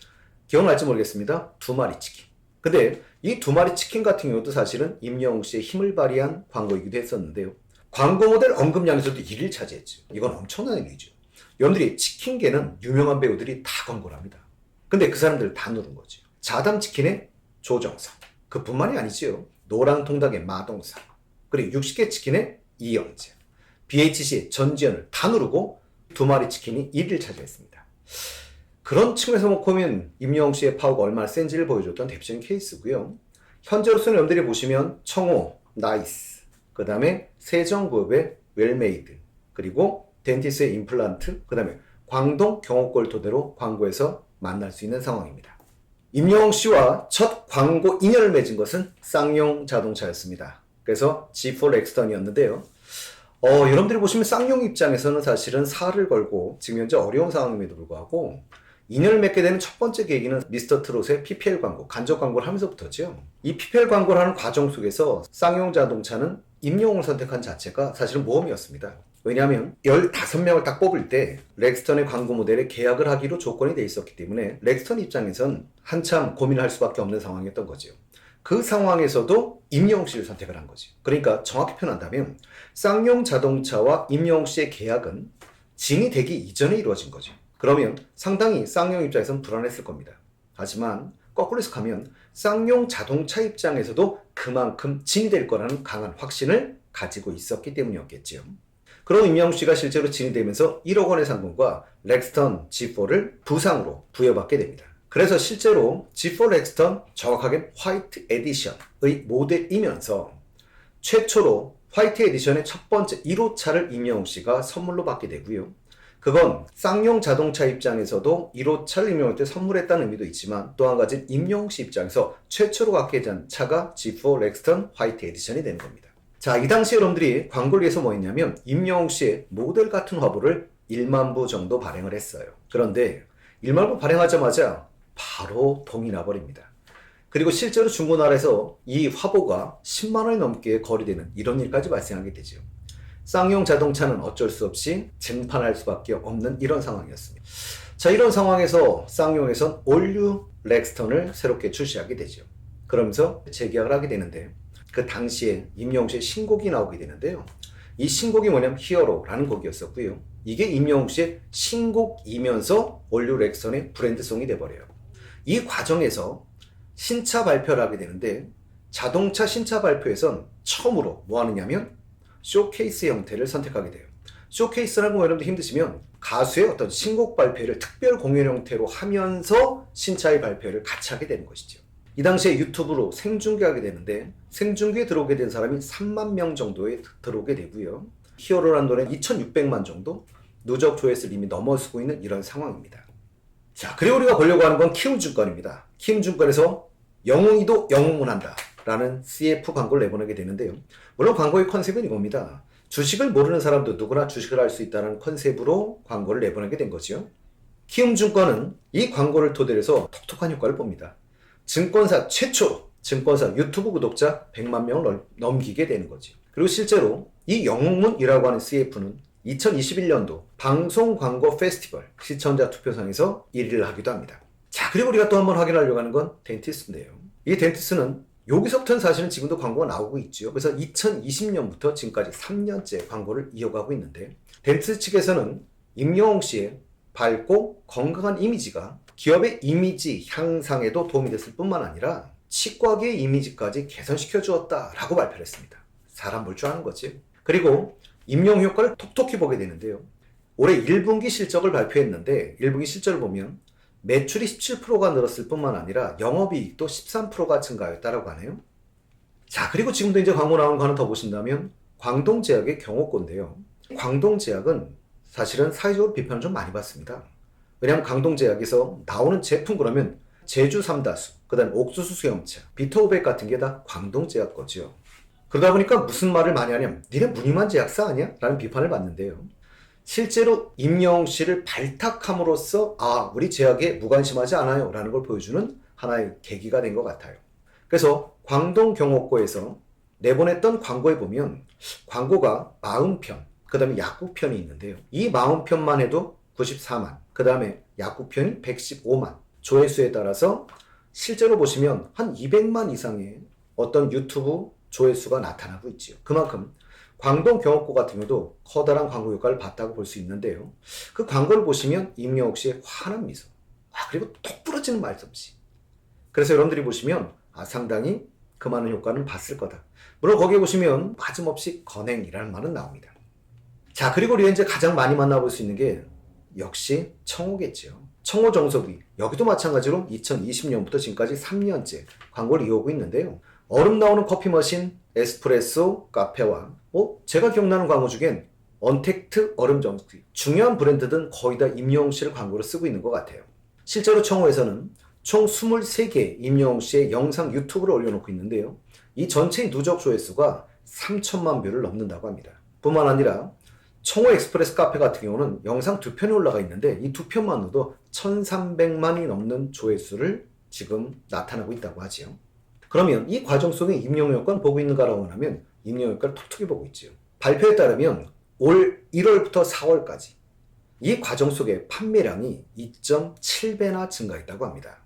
기억날지 모르겠습니다. 두 마리 치킨. 근데 이 두 마리 치킨 같은 경우도 사실은 임영웅 씨의 힘을 발휘한 광고이기도 했었는데요. 광고 모델 언급량에서도 1위를 차지했죠. 이건 엄청난 일이죠. 여러분들이 치킨계는 유명한 배우들이 다 광고를 합니다. 근데 그 사람들을 다 누른 거죠. 자담치킨의 조정석, 그뿐만이 아니죠. 노랑통닭의 마동석, 그리고 60개 치킨의 이영재, BHC 전지현을 다 누르고 두 마리 치킨이 1위를 차지했습니다. 그런 측면에서 보면 임영웅 씨의 파워가 얼마나 센지를 보여줬던 대표적인 케이스고요. 현재로서는 여러분들이 보시면 청호, 나이스, 그 다음에 세정그룹의 웰메이드, 그리고 덴티스의 임플란트, 그 다음에 광동 경옥골 토대로 광고에서 만날 수 있는 상황입니다. 임영웅 씨와 첫 광고 인연을 맺은 것은 쌍용 자동차였습니다. 그래서 G4 렉스턴이었는데요. 여러분들이 보시면 쌍용 입장에서는 사실은 살을 걸고 지금 현재 어려운 상황임에도 불구하고 인연을 맺게 되는 첫 번째 계기는 미스터 트롯의 PPL 광고, 간접 광고를 하면서부터죠. 이 PPL 광고를 하는 과정 속에서 쌍용 자동차는 임영웅을 선택한 자체가 사실은 모험이었습니다. 왜냐하면 15명을 딱 뽑을 때 렉스턴의 광고 모델에 계약을 하기로 조건이 돼 있었기 때문에 렉스턴 입장에선 한참 고민할 수밖에 없는 상황이었던 거죠. 그 상황에서도 임영웅 씨를 선택을 한 거죠. 그러니까 정확히 표현한다면 쌍용 자동차와 임영웅 씨의 계약은 진이 되기 이전에 이루어진 거죠. 그러면 상당히 쌍용 입장에서는 불안했을 겁니다. 하지만 거꾸로 해석하면 쌍용 자동차 입장에서도 그만큼 진이 될 거라는 강한 확신을 가지고 있었기 때문이었겠죠. 그럼 임영웅 씨가 실제로 진이 되면서 1억 원의 상금과 렉스턴 G4를 부상으로 부여받게 됩니다. 그래서 실제로 G4 렉스턴, 정확하게 화이트 에디션의 모델이면서 최초로 화이트 에디션의 첫 번째 1호차를 임영웅 씨가 선물로 받게 되고요. 그건 쌍용 자동차 입장에서도 1호차를 임영웅한테 선물했다는 의미도 있지만 또 한 가지 임영웅 씨 입장에서 최초로 갖게 된 차가 G4 렉스턴 화이트 에디션이 되는 겁니다. 자, 이 당시 여러분들이 광고를 위해서 뭐 했냐면 임영웅 씨의 모델 같은 화보를 1만 부 정도 발행을 했어요. 그런데 1만 부 발행하자마자 바로 동이 나버립니다. 그리고 실제로 중고나라에서 이 화보가 10만 원이 넘게 거래되는 이런 일까지 발생하게 되죠. 쌍용 자동차는 어쩔 수 없이 증판할 수밖에 없는 이런 상황이었습니다. 자, 이런 상황에서 쌍용에선 올류 렉스턴을 새롭게 출시하게 되죠. 그러면서 재계약을 하게 되는데 그 당시에 임영웅 씨의 신곡이 나오게 되는데요. 이 신곡이 뭐냐면 히어로라는 곡이었었고요. 이게 임영웅 씨의 신곡이면서 올류 렉스턴의 브랜드송이 돼버려요. 이 과정에서 신차 발표를 하게 되는데 자동차 신차 발표에선 처음으로 뭐 하느냐면 쇼케이스 형태를 선택하게 돼요. 쇼케이스라는 거 여러분들 힘드시면 가수의 어떤 신곡 발표를 특별 공연 형태로 하면서 신차의 발표를 같이 하게 되는 것이죠. 이 당시에 유튜브로 생중계하게 되는데 생중계에 들어오게 된 사람이 3만 명 정도에 들어오게 되고요. 히어로라는 노래는 2,600만 정도 누적 조회수를 이미 넘어서고 있는 이런 상황입니다. 자, 그리고 우리가 보려고 하는 건 키움증권입니다. 키움증권에서 영웅이도 영웅을 한다 라는 CF 광고를 내보내게 되는데요. 물론 광고의 컨셉은 이겁니다. 주식을 모르는 사람도 누구나 주식을 할 수 있다는 컨셉으로 광고를 내보내게 된 거죠. 키움증권은 이 광고를 토대로 해서 톡톡한 효과를 봅니다. 증권사 최초로 증권사 유튜브 구독자 100만 명을 넘기게 되는 거죠. 그리고 실제로 이 영웅문이라고 하는 CF는 2021년도 방송 광고 페스티벌 시청자 투표상에서 1위를 하기도 합니다. 자, 그리고 우리가 또 한번 확인하려고 하는 건 덴티스인데요. 이 덴티스는 여기서부터는 사실은 지금도 광고가 나오고 있죠. 그래서 2020년부터 지금까지 3년째 광고를 이어가고 있는데 덴티스 측에서는 임영웅 씨의 밝고 건강한 이미지가 기업의 이미지 향상에도 도움이 됐을 뿐만 아니라 치과계의 이미지까지 개선시켜 주었다라고 발표를 했습니다. 사람 볼 줄 아는 거지. 그리고 임영웅 효과를 톡톡히 보게 되는데요. 올해 1분기 실적을 발표했는데 1분기 실적을 보면 매출이 17%가 늘었을 뿐만 아니라 영업이익도 13%가 증가했다라고 하네요. 자, 그리고 지금도 이제 광고 나오는 거 하나 더 보신다면 광동제약의 경옥고인데요. 광동제약은 사실은 사회적으로 비판을 좀 많이 받습니다. 왜냐하면 강동제약에서 나오는 제품 그러면 제주 삼다수, 그 다음에 옥수수 수염차, 비터500 같은 게 다 광동제약 거죠. 그러다 보니까 무슨 말을 많이 하냐면 니네 무늬만 제약사 아니야? 라는 비판을 받는데요. 실제로 임영웅 씨를 발탁함으로써 우리 제약에 무관심하지 않아요 라는 걸 보여주는 하나의 계기가 된 것 같아요. 그래서 광동경옥고에서 내보냈던 광고에 보면 광고가 40편, 그 다음에 약국편이 있는데요. 이 40편만 해도 94만, 그 다음에 약국편이 115만, 조회수에 따라서 실제로 보시면 한 200만 이상의 어떤 유튜브 조회수가 나타나고 있지요. 그만큼 광동경옥고 같은 경우도 커다란 광고 효과를 봤다고 볼 수 있는데요. 그 광고를 보시면 임영웅 씨의 환한 미소, 그리고 톡 부러지는 말솜씨. 그래서 여러분들이 보시면 상당히 그 많은 효과는 봤을 거다. 물론 거기에 보시면 빠짐없이 건행이라는 말은 나옵니다. 자, 그리고 우리가 이제 가장 많이 만나볼 수 있는 게 역시 청호겠죠. 청호 정석이 여기도 마찬가지로 2020년부터 지금까지 3년째 광고를 이어오고 있는데요. 얼음 나오는 커피 머신, 에스프레소, 카페와 제가 기억나는 광고 중엔 언택트 얼음 정수기, 중요한 브랜드든 거의 다 임영웅 씨를 광고로 쓰고 있는 것 같아요. 실제로 청호에서는 총 23개의 임영웅 씨의 영상 유튜브를 올려놓고 있는데요. 이 전체 누적 조회수가 3천만 뷰를 넘는다고 합니다. 뿐만 아니라 청호 엑스프레스 카페 같은 경우는 영상 2편이 올라가 있는데 이 2편만으로도 1300만이 넘는 조회수를 지금 나타나고 있다고 하지요. 그러면 이 과정 속에 임영웅 효과는 보고 있는가라고 하면 임영웅 효과를 톡톡히 보고 있지요. 발표에 따르면 올 1월부터 4월까지 이 과정 속에 판매량이 2.7배나 증가했다고 합니다.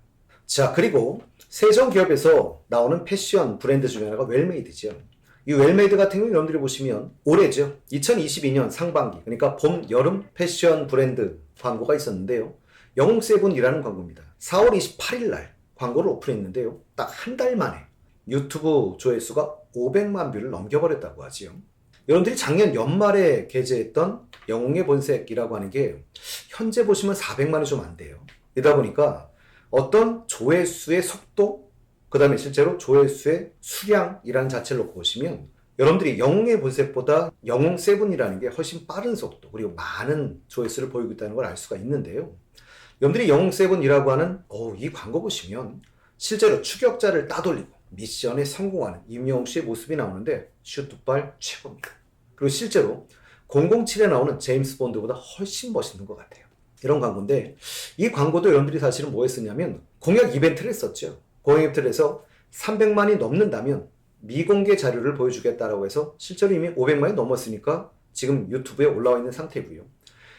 자, 그리고 세종기업에서 나오는 패션 브랜드 중에 하나가 웰메이드죠. 이 웰메이드 같은 경우 여러분들이 보시면 올해죠. 2022년 상반기, 그러니까 봄, 여름 패션 브랜드 광고가 있었는데요. 영웅세븐이라는 광고입니다. 4월 28일 날 광고를 오픈했는데요. 딱 한 달 만에 유튜브 조회수가 500만 뷰를 넘겨버렸다고 하지요. 여러분들이 작년 연말에 게재했던 영웅의 본색이라고 하는 게 현재 보시면 400만이 좀 안 돼요. 이러다 보니까 어떤 조회수의 속도, 그 다음에 실제로 조회수의 수량이라는 자체를 놓고 보시면 여러분들이 영웅의 본색보다 영웅 세븐이라는 게 훨씬 빠른 속도, 그리고 많은 조회수를 보이고 있다는 걸 알 수가 있는데요. 여러분들이 영웅 세븐이라고 하는 이 광고 보시면 실제로 추격자를 따돌리고 미션에 성공하는 임영웅 씨의 모습이 나오는데 슛두발 최고입니다. 그리고 실제로 007에 나오는 제임스 본드보다 훨씬 멋있는 것 같아요. 이런 광고인데 이 광고도 여러분들이 사실은 뭐 했었냐면 공약 이벤트를 했었죠. 공약 이벤트를 해서 300만이 넘는다면 미공개 자료를 보여주겠다라고 해서 실제로 이미 500만이 넘었으니까 지금 유튜브에 올라와 있는 상태고요.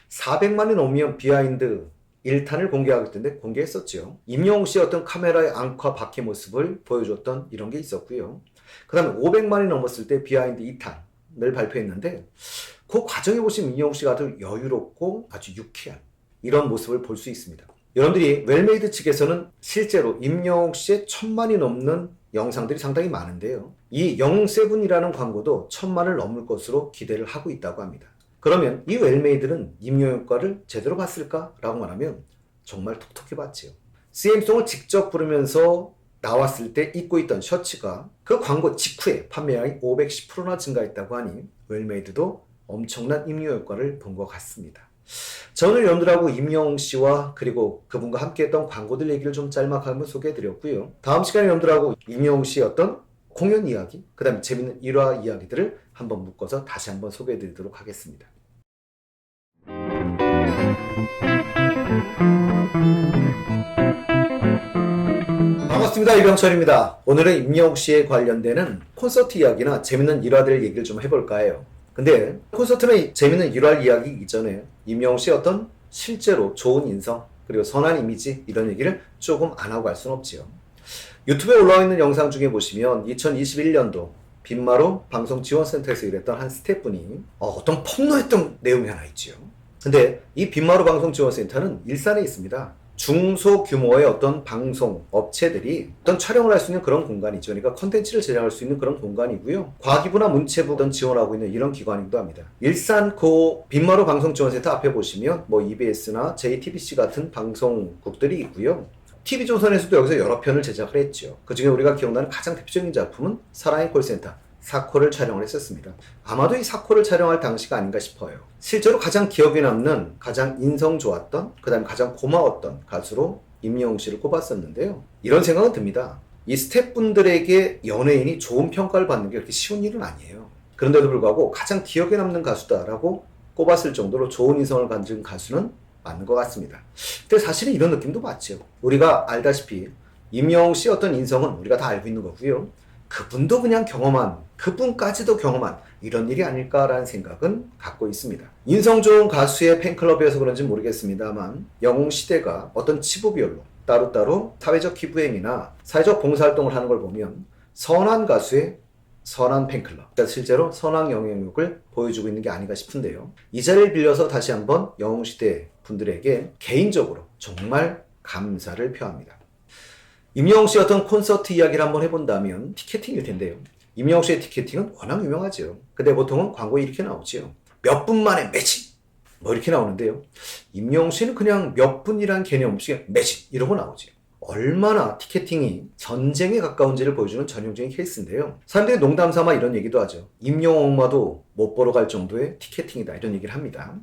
400만이 넘으면 비하인드 1탄을 공개하기 때문에 공개했었죠. 임영웅 씨의 어떤 카메라의 앙카 바퀴 모습을 보여줬던 이런 게 있었고요. 그 다음에 500만이 넘었을 때 비하인드 2탄을 발표했는데 그 과정에 보시면 임영웅 씨가 아주 여유롭고 아주 유쾌한 이런 모습을 볼 수 있습니다. 여러분들이 웰메이드 측에서는 실제로 임영웅 씨의 1000만이 넘는 영상들이 상당히 많은데요. 이 영웅세븐이라는 광고도 1000만을 넘을 것으로 기대를 하고 있다고 합니다. 그러면 이 웰메이드는 임영웅 효과를 제대로 봤을까? 라고 말하면 정말 톡톡히 봤지요. CM송을 직접 부르면서 나왔을 때 입고 있던 셔츠가 그 광고 직후에 판매량이 510%나 증가했다고 하니 웰메이드도 엄청난 임영웅 효과를 본 것 같습니다. 저는 여러분들하고 임영웅 씨와 그리고 그분과 함께했던 광고들 얘기를 좀 짤막하게 한번 소개해드렸고요. 다음 시간에 여러분들하고 임영웅 씨의 어떤 공연 이야기, 그 다음에 재밌는 일화 이야기들을 한번 묶어서 다시 한번 소개해드리도록 하겠습니다. 반갑습니다. 이병철입니다. 오늘은 임영웅 씨에 관련되는 콘서트 이야기나 재밌는 일화들 얘기를 좀 해볼까 해요. 근데 콘서트는 재밌는 일화 이야기 이전에 임영웅 씨의 어떤 실제로 좋은 인성 그리고 선한 이미지 이런 얘기를 조금 안 하고 갈 수는 없지요. 유튜브에 올라와 있는 영상 중에 보시면 2021년도 빈마루 방송지원센터에서 일했던 한 스태프분이 어떤 폭로했던 내용이 하나 있지요. 근데 이 빈마루 방송지원센터는 일산에 있습니다. 중소규모의 어떤 방송 업체들이 어떤 촬영을 할 수 있는 그런 공간이죠. 그러니까 컨텐츠를 제작할 수 있는 그런 공간이고요. 과기부나 문체부 등 지원하고 있는 이런 기관이기도 합니다. 일산 그 빈마루 방송지원센터 앞에 보시면 뭐 EBS나 JTBC 같은 방송국들이 있고요. TV조선에서도 여기서 여러 편을 제작을 했죠. 그 중에 우리가 기억나는 가장 대표적인 작품은 사랑의 콜센터 사코를 촬영을 했었습니다. 아마도 이 사코를 촬영할 당시가 아닌가 싶어요. 실제로 가장 기억에 남는, 가장 인성 좋았던, 그 다음에 가장 고마웠던 가수로 임영웅 씨를 꼽았었는데요. 이런 생각은 듭니다. 이 스태프분들에게 연예인이 좋은 평가를 받는 게 그렇게 쉬운 일은 아니에요. 그런데도 불구하고 가장 기억에 남는 가수다라고 꼽았을 정도로 좋은 인성을 가진 가수는 맞는 것 같습니다. 근데 사실은 이런 느낌도 맞죠. 우리가 알다시피 임영웅 씨의 어떤 인성은 우리가 다 알고 있는 거고요. 그분도 그냥 경험한, 그분까지도 경험한 이런 일이 아닐까라는 생각은 갖고 있습니다. 인성 좋은 가수의 팬클럽이어서 그런지 모르겠습니다만 영웅 시대가 어떤 치부별로 따로따로 사회적 기부행위나 사회적 봉사활동을 하는 걸 보면 선한 가수의 선한 팬클럽, 그러니까 실제로 선한 영향력을 보여주고 있는 게 아닌가 싶은데요. 이 자리를 빌려서 다시 한번 영웅시대 분들에게 개인적으로 정말 감사를 표합니다. 임영웅 씨 어떤 콘서트 이야기를 한번 해본다면 티켓팅일 텐데요. 임영웅 씨의 티켓팅은 워낙 유명하죠. 근데 보통은 광고에 이렇게 나오죠. 몇 분 만에 매진! 뭐 이렇게 나오는데요. 임영웅 씨는 그냥 몇 분이란 개념 없이 매진! 이러고 나오죠. 얼마나 티켓팅이 전쟁에 가까운지를 보여주는 전형적인 케이스인데요. 사람들이 농담 삼아 이런 얘기도 하죠. 임영웅 엄마도 못 보러 갈 정도의 티켓팅이다. 이런 얘기를 합니다.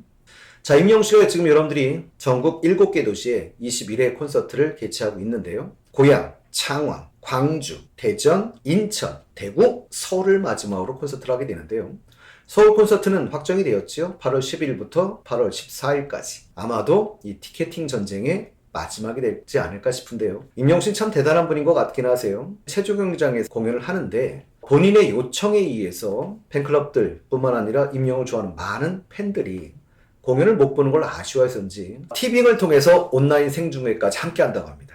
자, 임영웅 씨가 지금 여러분들이 전국 7개 도시에 21회 콘서트를 개최하고 있는데요. 고양, 창원, 광주, 대전, 인천, 대구, 서울을 마지막으로 콘서트를 하게 되는데요. 서울 콘서트는 확정이 되었죠. 8월 10일부터 8월 14일까지. 아마도 이 티켓팅 전쟁의 마지막이 되지 않을까 싶은데요. 임영웅 씨는 참 대단한 분인 것 같긴 하세요. 세조경기장에서 공연을 하는데 본인의 요청에 의해서 팬클럽들 뿐만 아니라 임영웅을 좋아하는 많은 팬들이 공연을 못 보는 걸 아쉬워해서인지 티빙을 통해서 온라인 생중계까지 함께 한다고 합니다.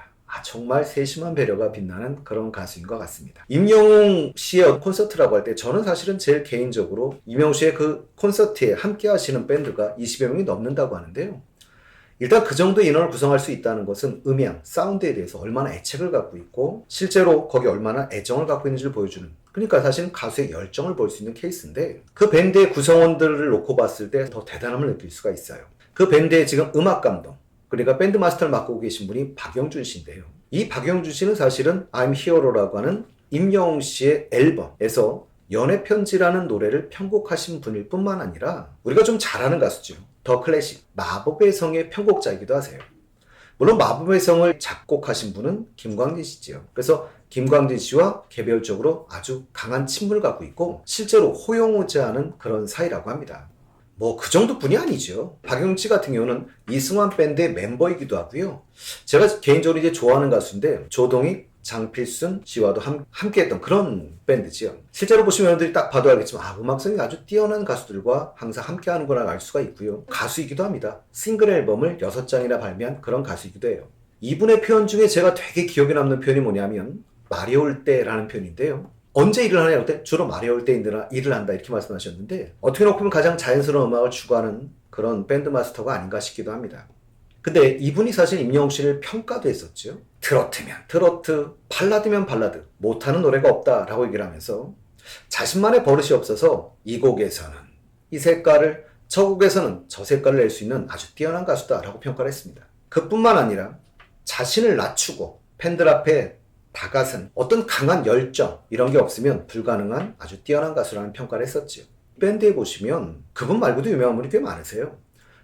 정말 세심한 배려가 빛나는 그런 가수인 것 같습니다. 임영웅 씨의 콘서트라고 할 때 저는 사실은 제일 개인적으로 임영웅 씨의 그 콘서트에 함께 하시는 밴드가 20여 명이 넘는다고 하는데요. 일단 그 정도 인원을 구성할 수 있다는 것은 음향, 사운드에 대해서 얼마나 애착을 갖고 있고 실제로 거기 얼마나 애정을 갖고 있는지를 보여주는, 그러니까 사실은 가수의 열정을 볼 수 있는 케이스인데 그 밴드의 구성원들을 놓고 봤을 때 더 대단함을 느낄 수가 있어요. 그 밴드의 지금 음악 감독, 그러니까 밴드 마스터를 맡고 계신 분이 박영준 씨인데요. 이 박영준 씨는 사실은 I'm Hero라고 하는 임영웅 씨의 앨범에서 연애편지라는 노래를 편곡하신 분일 뿐만 아니라 우리가 좀 잘 아는 가수죠. 더 클래식, 마법의 성의 편곡자이기도 하세요. 물론 마법의 성을 작곡하신 분은 김광진 씨지요. 그래서 김광진 씨와 개별적으로 아주 강한 친분을 갖고 있고 실제로 호용호재하는 그런 사이라고 합니다. 뭐 그 정도뿐이 아니죠. 박영준 씨 같은 경우는 이승환 밴드의 멤버이기도 하고요. 제가 개인적으로 이제 좋아하는 가수인데 조동익, 장필순 씨와도 함께 했던 그런 밴드지요. 실제로 보시면 여러분들이 딱 봐도 알겠지만 음악성이 아주 뛰어난 가수들과 항상 함께 하는 걸 알 수가 있고요. 가수이기도 합니다. 싱글 앨범을 6장이나 발매한 그런 가수이기도 해요. 이분의 표현 중에 제가 되게 기억에 남는 표현이 뭐냐면 말이 올 때라는 표현인데요. 언제 일을 하냐 할 때 주로 말이 올 때 일을 한다 이렇게 말씀하셨는데 어떻게 놓고 보면 가장 자연스러운 음악을 추구하는 그런 밴드 마스터가 아닌가 싶기도 합니다. 근데 이분이 사실 임영웅 씨를 평가도 했었죠. 트로트면 트로트, 발라드면 발라드, 못하는 노래가 없다라고 얘기를 하면서 자신만의 버릇이 없어서 이 곡에서는 이 색깔을, 저 곡에서는 저 색깔을 낼 수 있는 아주 뛰어난 가수다라고 평가를 했습니다. 그뿐만 아니라 자신을 낮추고 팬들 앞에 다가선 어떤 강한 열정 이런 게 없으면 불가능한 아주 뛰어난 가수라는 평가를 했었죠. 밴드에 보시면 그분 말고도 유명한 분이 꽤 많으세요.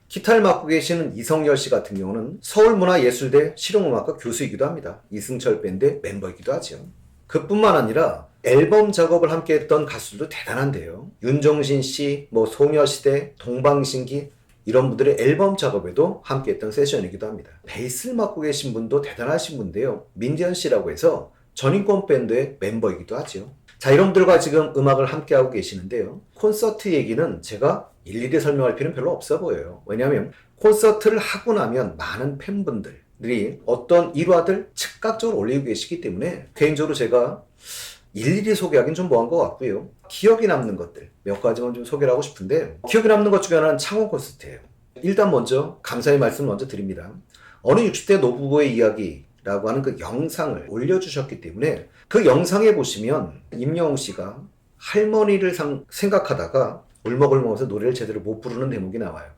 기타를 맡고 계시는 이성열 씨 같은 경우는 서울문화예술대 실용음악과 교수이기도 합니다. 이승철 밴드의 멤버이기도 하죠. 그뿐만 아니라 앨범 작업을 함께 했던 가수들도 대단한데요. 윤종신 씨, 소녀시대, 동방신기 이런 분들의 앨범 작업에도 함께 했던 세션이기도 합니다. 베이스를 맡고 계신 분도 대단하신 분인데요. 민지현 씨라고 해서 전인권 밴드의 멤버이기도 하죠. 자, 이런분들과 지금 음악을 함께하고 계시는데요. 콘서트 얘기는 제가 일일이 설명할 필요는 별로 없어 보여요. 왜냐하면 콘서트를 하고 나면 많은 팬분들이 어떤 일화들 즉각적으로 올리고 계시기 때문에 개인적으로 제가 일일이 소개하기는 좀 뭐한 것 같고요. 기억에 남는 것들 몇 가지만 좀 소개를 하고 싶은데 기억에 남는 것 중에 하나는 창원 콘서트예요. 일단 먼저 감사의 말씀을 먼저 드립니다. 어느 60대 노부부의 이야기라고 하는 그 영상을 올려주셨기 때문에 그 영상에 보시면 임영웅 씨가 할머니를 생각하다가 울먹울먹해서 노래를 제대로 못 부르는 대목이 나와요.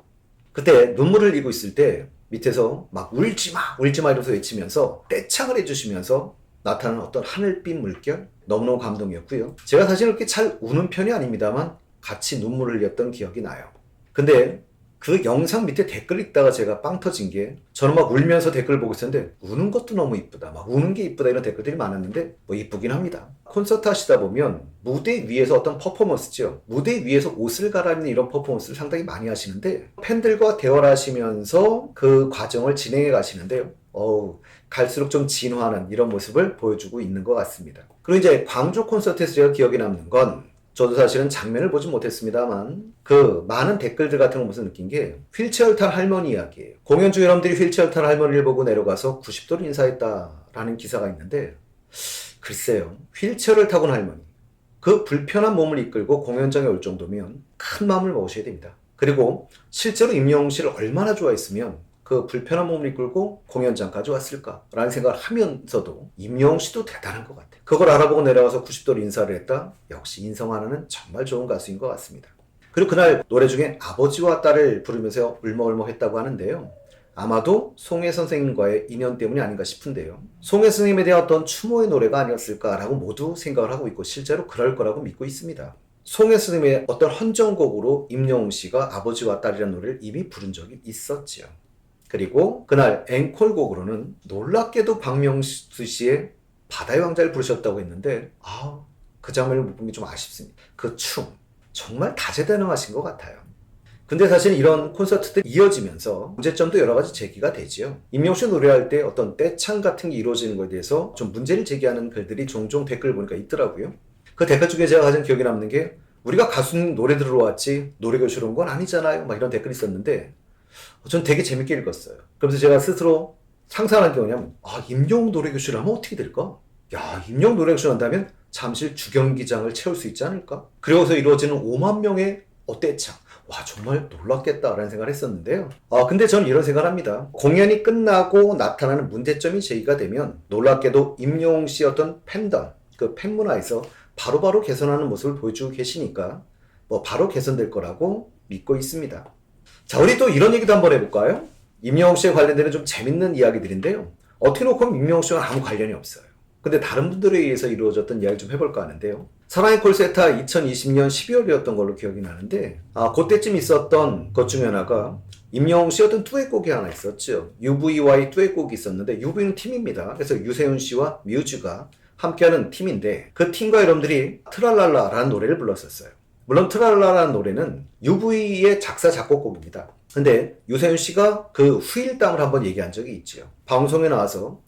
그때 눈물을 흘리고 있을 때 밑에서 막 울지마 울지마 이러면서 외치면서 떼창을 해주시면서 나타나는 어떤 하늘빛 물결 너무너무 감동이었고요. 제가 사실 그렇게 잘 우는 편이 아닙니다만 같이 눈물을 흘렸던 기억이 나요. 근데 그 영상 밑에 댓글 읽다가 제가 빵 터진 게, 저는 막 울면서 댓글 보고 있었는데 우는 것도 너무 이쁘다, 막 우는 게 이쁘다 이런 댓글들이 많았는데 뭐 이쁘긴 합니다. 콘서트 하시다 보면 무대 위에서 어떤 퍼포먼스죠. 무대 위에서 옷을 갈아입는 이런 퍼포먼스를 상당히 많이 하시는데 팬들과 대화를 하시면서 그 과정을 진행해 가시는데요. 갈수록 좀 진화하는 이런 모습을 보여주고 있는 것 같습니다. 그리고 이제 광주 콘서트에서 제가 기억에 남는 건, 저도 사실은 장면을 보진 못했습니다만 그 많은 댓글들 같은 거 보면서 느낀 게 휠체어를 탄 할머니 이야기예요. 공연 중 여러분들이 휠체어를 탄 할머니를 보고 내려가서 90도로 인사했다라는 기사가 있는데, 글쎄요, 휠체어를 타고 온 할머니, 그 불편한 몸을 이끌고 공연장에 올 정도면 큰 마음을 먹으셔야 됩니다. 그리고 실제로 임영웅 씨를 얼마나 좋아했으면 그 불편한 몸을 이끌고 공연장까지 왔을까라는 생각을 하면서도 임영웅 씨도 대단한 것 같아요. 그걸 알아보고 내려와서 90도로 인사를 했다? 역시 인성 하나는 정말 좋은 가수인 것 같습니다. 그리고 그날 노래 중에 아버지와 딸을 부르면서 울먹울먹 했다고 하는데요. 아마도 송혜 선생님과의 인연 때문이 아닌가 싶은데요. 송혜 선생님에 대한 어떤 추모의 노래가 아니었을까라고 모두 생각을 하고 있고 실제로 그럴 거라고 믿고 있습니다. 송혜 선생님의 어떤 헌정곡으로 임영웅 씨가 아버지와 딸이라는 노래를 이미 부른 적이 있었죠. 그리고 그날 앵콜곡으로는 놀랍게도 박명수 씨의 바다의 왕자를 부르셨다고 했는데 그 장면을 못 본 게 좀 아쉽습니다. 그 춤 정말 다재다능하신 것 같아요. 근데 사실 이런 콘서트들이 이어지면서 문제점도 여러 가지 제기가 되지요. 임영웅 씨 노래할 때 어떤 떼창 같은 게 이루어지는 것에 대해서 좀 문제를 제기하는 글들이 종종 댓글 보니까 있더라고요. 그 댓글 중에 제가 가장 기억에 남는 게, 우리가 가수님 노래 들으러 왔지 노래 교실로 온 건 아니잖아요, 막 이런 댓글이 있었는데 전 되게 재밌게 읽었어요. 그러면서 제가 스스로 상상한 게 뭐냐면, 임영웅 노래교실 하면 어떻게 될까? 임영웅 노래교실 한다면 잠실 주경기장을 채울 수 있지 않을까? 그리고서 이루어지는 5만 명의 떼창. 정말 놀랍겠다라는 생각을 했었는데요. 근데 저는 이런 생각을 합니다. 공연이 끝나고 나타나는 문제점이 제기가 되면 놀랍게도 임영웅 씨의 어떤 팬덤, 그 팬문화에서 바로바로 개선하는 모습을 보여주고 계시니까 바로 개선될 거라고 믿고 있습니다. 자, 우리 또 이런 얘기도 한번 해볼까요? 임영웅 씨에 관련되는 좀 재밌는 이야기들인데요. 어떻게 놓고 보면 임영웅 씨와 아무 관련이 없어요. 근데 다른 분들에 의해서 이루어졌던 이야기 좀 해볼까 하는데요. 사랑의 콜세타 2020년 12월이었던 걸로 기억이 나는데, 그때쯤 있었던 것 중에 하나가 임영웅 씨 어떤 듀엣곡이 하나 있었죠. UV와의 듀엣곡이 있었는데, UV는 팀입니다. 그래서 유세윤 씨와 뮤즈가 함께하는 팀인데, 그 팀과 여러분들이 트랄랄라라는 노래를 불렀었어요. 물론 트랄라라는 노래는 UV의 작사 작곡곡입니다. 근데 유세윤 씨가 그 후일담을 한번 얘기한 적이 있죠. 방송에 나와서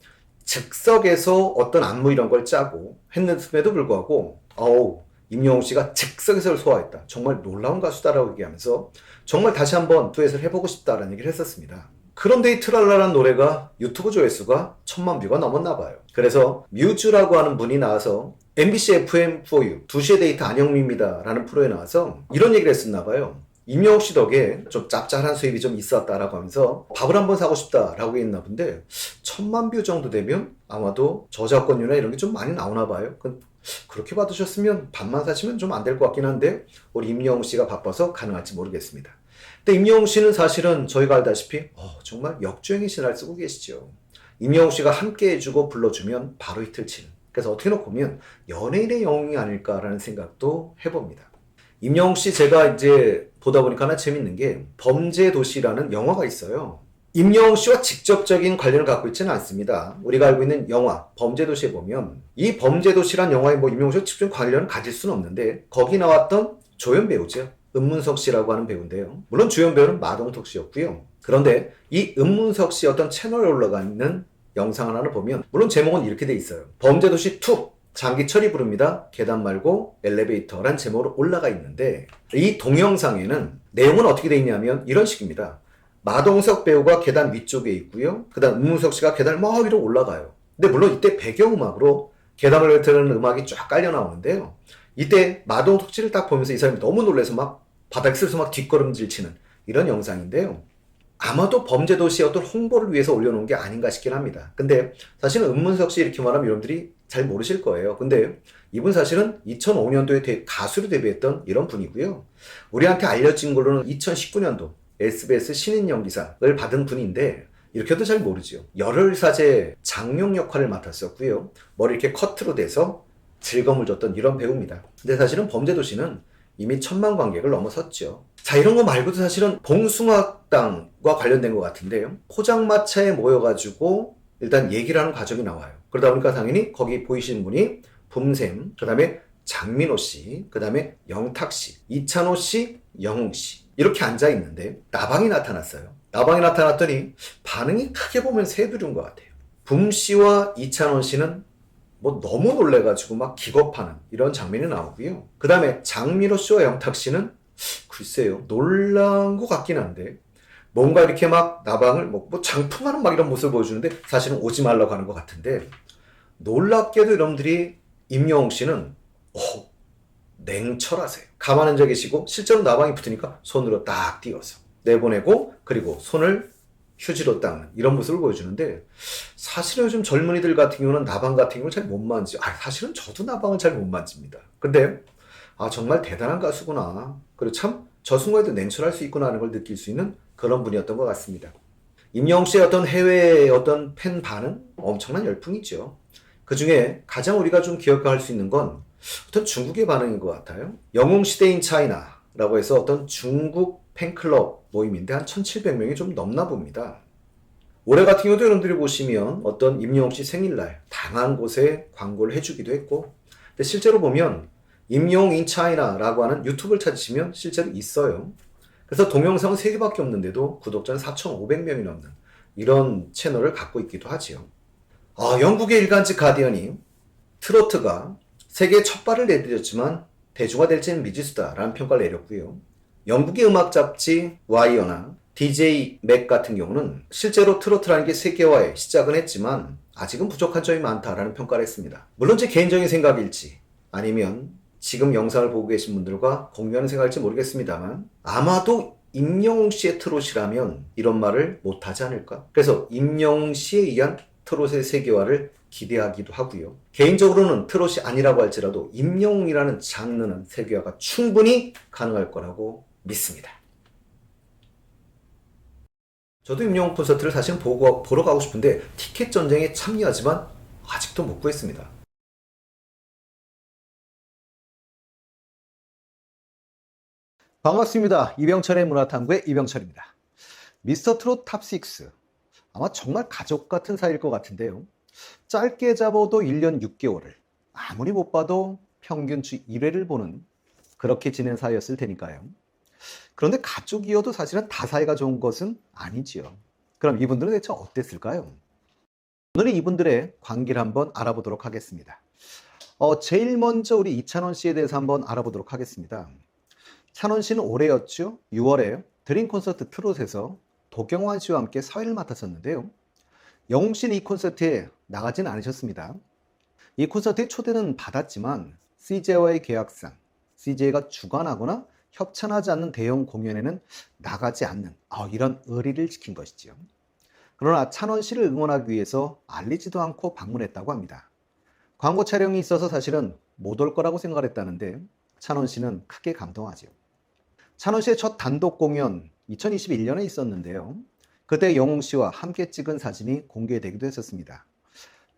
즉석에서 어떤 안무 이런 걸 짜고 했음에도 불구하고 임영웅 씨가 즉석에서 소화했다, 정말 놀라운 가수다라고 얘기하면서 정말 다시 한번 듀엣을 해보고 싶다라는 얘기를 했었습니다. 그런데 이 트랄라라는 노래가 유튜브 조회수가 1000만 뷰가 넘었나 봐요. 그래서 뮤즈라고 하는 분이 나와서 MBC FM4U 2시의 데이트 안영미입니다 라는 프로에 나와서 이런 얘기를 했었나 봐요. 임영웅 씨 덕에 좀 짭짤한 수입이 좀 있었다라고 하면서 밥을 한번 사고 싶다라고 했나 본데, 1000만 뷰 정도 되면 아마도 저작권료나 이런 게 좀 많이 나오나 봐요. 그렇게 받으셨으면 밥만 사시면 좀 안 될 것 같긴 한데 우리 임영웅 씨가 바빠서 가능할지 모르겠습니다. 근데 임영웅 씨는 사실은 저희가 알다시피 정말 역주행의 신화를 쓰고 계시죠. 임영웅 씨가 함께 해주고 불러주면 바로 히트를 치는, 그래서 어떻게 놓고 보면 연예인의 영웅이 아닐까라는 생각도 해봅니다. 임영웅 씨 제가 이제 보다 보니까 하나 재밌는 게, 범죄도시라는 영화가 있어요. 임영웅 씨와 직접적인 관련을 갖고 있지는 않습니다. 우리가 알고 있는 영화 범죄도시에 보면 이 범죄도시란 영화에 임영웅 씨와 직접 관련을 가질 수는 없는데, 거기 나왔던 조연 배우죠. 은문석 씨라고 하는 배우인데요. 물론 주연 배우는 마동석 씨였고요. 그런데 이 은문석 씨 어떤 채널에 올라가 있는 영상 하나를 보면, 물론 제목은 이렇게 돼 있어요. 범죄도시 2 장기철이 부릅니다. 계단 말고 엘리베이터란 제목으로 올라가 있는데, 이 동영상에는 내용은 어떻게 돼 있냐면 이런 식입니다. 마동석 배우가 계단 위쪽에 있고요. 그 다음 은문석 씨가 계단을 막 위로 올라가요. 근데 물론 이때 배경음악으로 계단을 뱉는 음악이 쫙 깔려 나오는데요. 이때 마동석 씨를 딱 보면서 이 사람이 너무 놀라서 막 바닥에 쓰면서 막 뒷걸음질 치는 이런 영상인데요. 아마도 범죄도시의 어떤 홍보를 위해서 올려놓은 게 아닌가 싶긴 합니다. 근데 사실은 은문석 씨 이렇게 말하면 여러분들이 잘 모르실 거예요. 근데 이분 사실은 2005년도에 가수로 데뷔했던 이런 분이고요. 우리한테 알려진 걸로는 2019년도 SBS 신인 연기상을 받은 분인데, 이렇게도 잘 모르죠. 열혈사제 장룡 역할을 맡았었고요. 머리 이렇게 커트로 돼서 즐거움을 줬던 이런 배우입니다. 근데 사실은 범죄도시는 이미 1,000만 관객을 넘어섰죠. 자, 이런 거 말고도 사실은 봉숭아학당과 관련된 것 같은데요. 포장마차에 모여가지고 일단 얘기를 하는 과정이 나와요. 그러다 보니까 당연히 거기 보이시는 분이 붐샘, 그 다음에 장민호 씨, 그 다음에 영탁 씨, 이찬호 씨, 영웅 씨 이렇게 앉아 있는데 나방이 나타났어요. 나방이 나타났더니 반응이 크게 보면 세두류인 것 같아요. 붐 씨와 이찬원 씨는 뭐 너무 놀래가지고 막 기겁하는 이런 장면이 나오고요. 그 다음에 장민호 씨와 영탁 씨는 글쎄요 놀란 것 같긴 한데 뭔가 이렇게 막 나방을 뭐 장풍하는 막 이런 모습을 보여주는데 사실은 오지 말라고 하는 것 같은데 놀랍게도 여러분들이 임영웅 씨는 냉철하세요. 가만 앉아 계시고 실제로 나방이 붙으니까 손으로 딱 띄워서 내보내고 그리고 손을 휴지로 닦는 이런 모습을 보여주는데 사실은 요즘 젊은이들 같은 경우는 나방 같은 경우는 잘 못 만지. 사실은 저도 나방을 잘 못 만집니다. 근데 정말 대단한 가수구나. 그리고 참 저 순간에도 냉철할 수 있구나 하는 걸 느낄 수 있는 그런 분이었던 것 같습니다. 임영웅 씨의 어떤 해외의 어떤 팬 반응 엄청난 열풍이죠. 그 중에 가장 우리가 좀 기억할 수 있는 건 어떤 중국의 반응인 것 같아요. 영웅 시대인 차이나라고 해서 어떤 중국 팬클럽 모임인데 한 1,700명이 좀 넘나 봅니다. 올해 같은 경우도 여러분들이 보시면 어떤 임영웅 씨 생일날 다양한 곳에 광고를 해주기도 했고 근데 실제로 보면 임영웅 인 차이나라고 하는 유튜브를 찾으시면 실제로 있어요. 그래서 동영상은 3개밖에 없는데도 구독자는 4,500명이 넘는 이런 채널을 갖고 있기도 하지요. 영국의 일간지 가디언이 트로트가 세계에 첫 발을 내디뎠지만 대중화될지는 미지수다라는 평가를 내렸고요. 영국의 음악 잡지 와이어나 DJ 맥 같은 경우는 실제로 트로트라는 게 세계화의 시작은 했지만 아직은 부족한 점이 많다라는 평가를 했습니다. 물론 제 개인적인 생각일지 아니면 지금 영상을 보고 계신 분들과 공유하는 생각일지 모르겠습니다만 아마도 임영웅 씨의 트롯이라면 이런 말을 못하지 않을까? 그래서 임영웅 씨에 의한 트롯의 세계화를 기대하기도 하고요. 개인적으로는 트롯이 아니라고 할지라도 임영웅이라는 장르는 세계화가 충분히 가능할 거라고 믿습니다. 저도 임영웅 콘서트를 사실 보러 가고 싶은데 티켓 전쟁에 참여하지만 아직도 못 구했습니다. 반갑습니다. 이병철의 문화탐구의 이병철입니다. 미스터 트롯 탑6 아마 정말 가족 같은 사이일 것 같은데요. 짧게 잡아도 1년 6개월을 아무리 못 봐도 평균 주 1회를 보는 그렇게 지낸 사이였을 테니까요. 그런데 가족이어도 사실은 다 사이가 좋은 것은 아니지요. 그럼 이분들은 대체 어땠을까요? 오늘은 이분들의 관계를 한번 알아보도록 하겠습니다. 제일 먼저 우리 이찬원 씨에 대해서 한번 알아보도록 하겠습니다. 찬원 씨는 올해였죠. 6월에 드림 콘서트 트롯에서 도경환 씨와 함께 사회를 맡았었는데요. 영웅 씨는 이 콘서트에 나가진 않으셨습니다. 이 콘서트에 초대는 받았지만 CJ와의 계약상 CJ가 주관하거나 협찬하지 않는 대형 공연에는 나가지 않는 이런 의리를 지킨 것이지요. 그러나 찬원 씨를 응원하기 위해서 알리지도 않고 방문했다고 합니다. 광고 촬영이 있어서 사실은 못 올 거라고 생각했다는데 찬원 씨는 크게 감동하지요. 찬원 씨의 첫 단독 공연 2021년에 있었는데요. 그때 영웅 씨와 함께 찍은 사진이 공개되기도 했었습니다.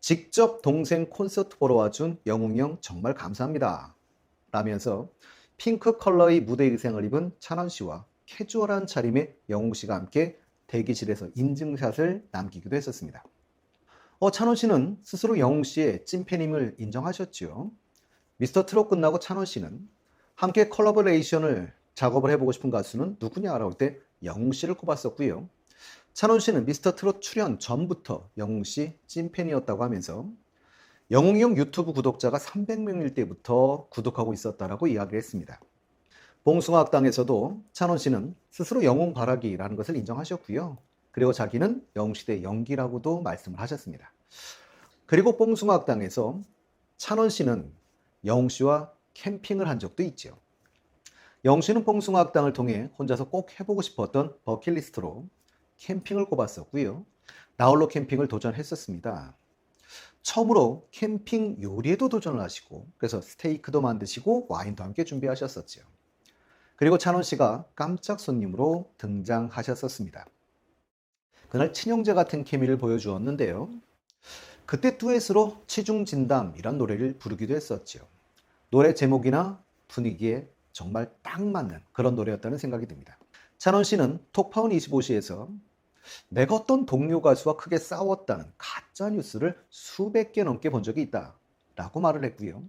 직접 동생 콘서트 보러 와준 영웅 형 정말 감사합니다. 라면서 핑크 컬러의 무대 의상을 입은 찬원 씨와 캐주얼한 차림의 영웅 씨가 함께 대기실에서 인증샷을 남기기도 했었습니다. 찬원 씨는 스스로 영웅 씨의 찐팬임을 인정하셨죠. 미스터 트롯 끝나고 찬원 씨는 함께 컬러버레이션을 작업을 해보고 싶은 가수는 누구냐라고 할 때 영웅 씨를 꼽았었고요. 찬원 씨는 미스터 트롯 출연 전부터 영웅 씨 찐팬이었다고 하면서 영웅이 형 유튜브 구독자가 300명일 때부터 구독하고 있었다라고 이야기를 했습니다. 봉숭아학당에서도 찬원 씨는 스스로 영웅 바라기라는 것을 인정하셨고요. 그리고 자기는 영웅시대 연기라고도 말씀을 하셨습니다. 그리고 봉숭아학당에서 찬원 씨는 영웅 씨와 캠핑을 한 적도 있죠. 영웅 씨는 봉숭아학당을 통해 혼자서 꼭 해보고 싶었던 버킷리스트로 캠핑을 꼽았었고요. 나홀로 캠핑을 도전했었습니다. 처음으로 캠핑 요리에도 도전을 하시고 그래서 스테이크도 만드시고 와인도 함께 준비하셨었죠. 그리고 찬원 씨가 깜짝 손님으로 등장하셨었습니다. 그날 친형제 같은 케미를 보여주었는데요. 그때 듀엣으로 치중진담이란 노래를 부르기도 했었죠. 노래 제목이나 분위기에 정말 딱 맞는 그런 노래였다는 생각이 듭니다. 찬원 씨는 톡파운 25시에서 내가 어떤 동료 가수와 크게 싸웠다는 가짜 뉴스를 수백 개 넘게 본 적이 있다 라고 말을 했고요.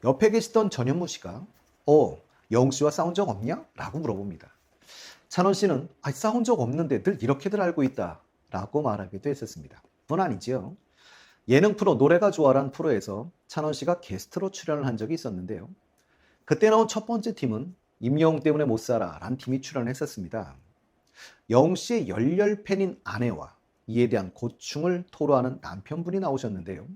옆에 계시던 전현무 씨가 영웅 씨와 싸운 적 없냐? 라고 물어봅니다. 찬원 씨는 싸운 적 없는데 늘 이렇게들 알고 있다 라고 말하기도 했었습니다. 그건 아니지요. 예능 프로 노래가 좋아라는 프로에서 찬원 씨가 게스트로 출연을 한 적이 있었는데요. 그때 나온 첫 번째 팀은 임영웅 때문에 못 살아 라는 팀이 출연했었습니다. 영웅 씨의 열렬 팬인 아내와 이에 대한 고충을 토로하는 남편분이 나오셨는데요.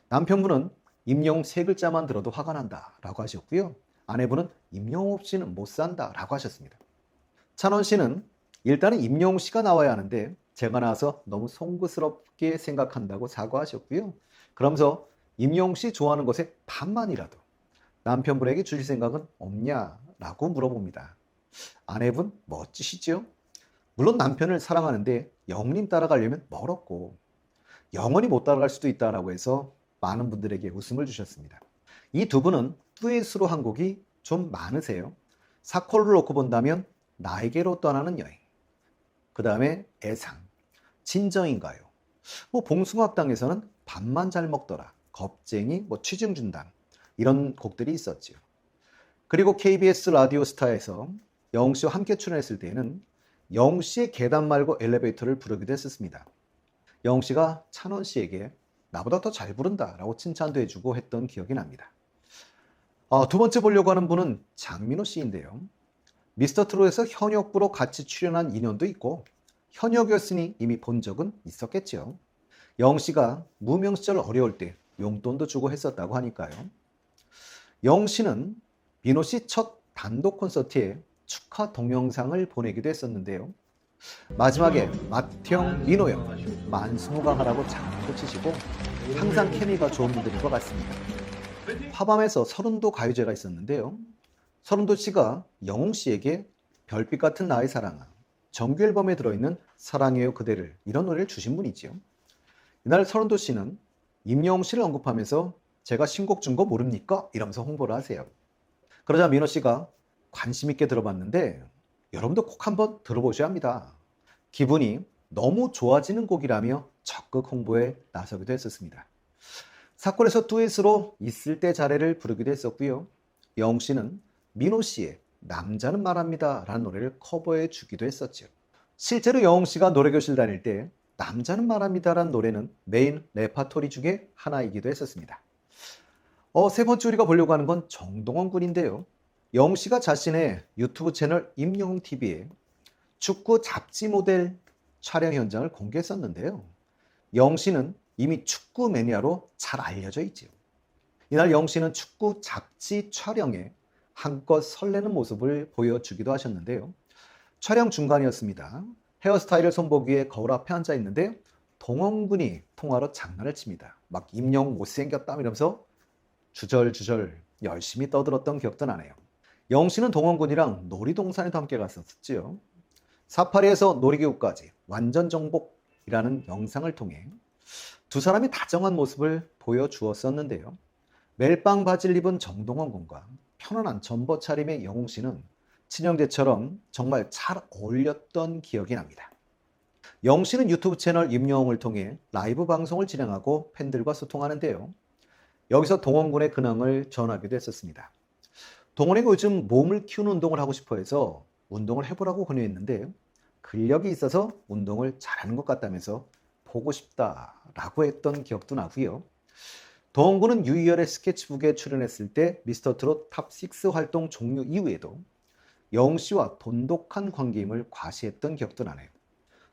남편분은 임영웅 세 글자만 들어도 화가 난다 라고 하셨고요. 아내분은 임영웅 없이는 못 산다 라고 하셨습니다. 찬원 씨는 일단은 임영웅 씨가 나와야 하는데 제가 나와서 너무 송구스럽게 생각한다고 사과하셨고요. 그러면서 임영웅 씨 좋아하는 것의 반만이라도 남편분에게 주실 생각은 없냐라고 물어봅니다. 아내분 멋지시죠? 물론 남편을 사랑하는데 영웅님 따라가려면 멀었고 영원히 못 따라갈 수도 있다라고 해서 많은 분들에게 웃음을 주셨습니다. 이 두 분은 듀엣으로 한 곡이 좀 많으세요. 사콜을 놓고 본다면 나에게로 떠나는 여행, 그 다음에 애상, 진정인가요? 봉숭아학당에서는 밥만 잘 먹더라, 겁쟁이, 취중준당 이런 곡들이 있었지요. 그리고 KBS 라디오 스타에서 영웅 씨와 함께 출연했을 때에는 영웅 씨의 계단 말고 엘리베이터를 부르기도 했었습니다. 영웅 씨가 찬원 씨에게 나보다 더 잘 부른다라고 칭찬도 해주고 했던 기억이 납니다. 두 번째 보려고 하는 분은 장민호 씨인데요. 미스터트롯에서 현역부로 같이 출연한 인연도 있고 현역이었으니 이미 본 적은 있었겠죠. 영웅 씨가 무명 시절 어려울 때 용돈도 주고 했었다고 하니까요. 영웅 씨는 민호 씨 첫 단독 콘서트에 축하 동영상을 보내기도 했었는데요. 마지막에 맏형, 민호형, 만수무강하라고 장난도 치시고 항상 케미가 좋은 분들인 것 같습니다. 화밤에서 서른도 가요제가 있었는데요. 서른도 씨가 영웅 씨에게 별빛 같은 나의 사랑아, 정규 앨범에 들어있는 사랑해요 그대를 이런 노래를 주신 분이지요. 이날 서른도 씨는 임영웅 씨를 언급하면서 제가 신곡 준 거 모릅니까? 이러면서 홍보를 하세요. 그러자 민호 씨가 관심 있게 들어봤는데 여러분도 꼭 한번 들어보셔야 합니다. 기분이 너무 좋아지는 곡이라며 적극 홍보에 나서기도 했었습니다. 사건에서 듀엣으로 있을 때 잘해를 부르기도 했었고요. 영웅 씨는 민호 씨의 남자는 말합니다 라는 노래를 커버해 주기도 했었죠. 실제로 영웅 씨가 노래교실 다닐 때 남자는 말합니다 라는 노래는 메인 레파토리 중에 하나이기도 했었습니다. 세 번째 우리가 보려고 하는 건 정동원 군인데요. 영웅 씨가 자신의 유튜브 채널 임영웅TV에 축구 잡지 모델 촬영 현장을 공개했었는데요. 영웅 씨는 이미 축구 매니아로 잘 알려져 있죠. 이날 영웅 씨는 축구 잡지 촬영에 한껏 설레는 모습을 보여주기도 하셨는데요. 촬영 중간이었습니다. 헤어스타일을 손보기 위해 거울 앞에 앉아 있는데 동원 군이 통화로 장난을 칩니다. 막 임영웅 못생겼다 이러면서 주절주절 열심히 떠들었던 기억도 나네요. 영웅 씨는 동원 군이랑 놀이동산에도 함께 갔었지요. 사파리에서 놀이기구까지 완전 정복이라는 영상을 통해 두 사람이 다정한 모습을 보여주었었는데요. 멜빵 바지를 입은 정동원 군과 편안한 전버 차림의 영웅 씨는 친형제처럼 정말 잘 어울렸던 기억이 납니다. 영웅 씨는 유튜브 채널 임영웅을 통해 라이브 방송을 진행하고 팬들과 소통하는데요. 여기서 동원 군의 근황을 전하기도 했었습니다. 동원이가 요즘 몸을 키우는 운동을 하고 싶어 해서 운동을 해보라고 권유했는데 근력이 있어서 운동을 잘하는 것 같다면서 보고 싶다라고 했던 기억도 나고요. 동원 군은 유희열의 스케치북에 출연했을 때 미스터트롯 탑6 활동 종료 이후에도 영웅 씨와 돈독한 관계임을 과시했던 기억도 나네요.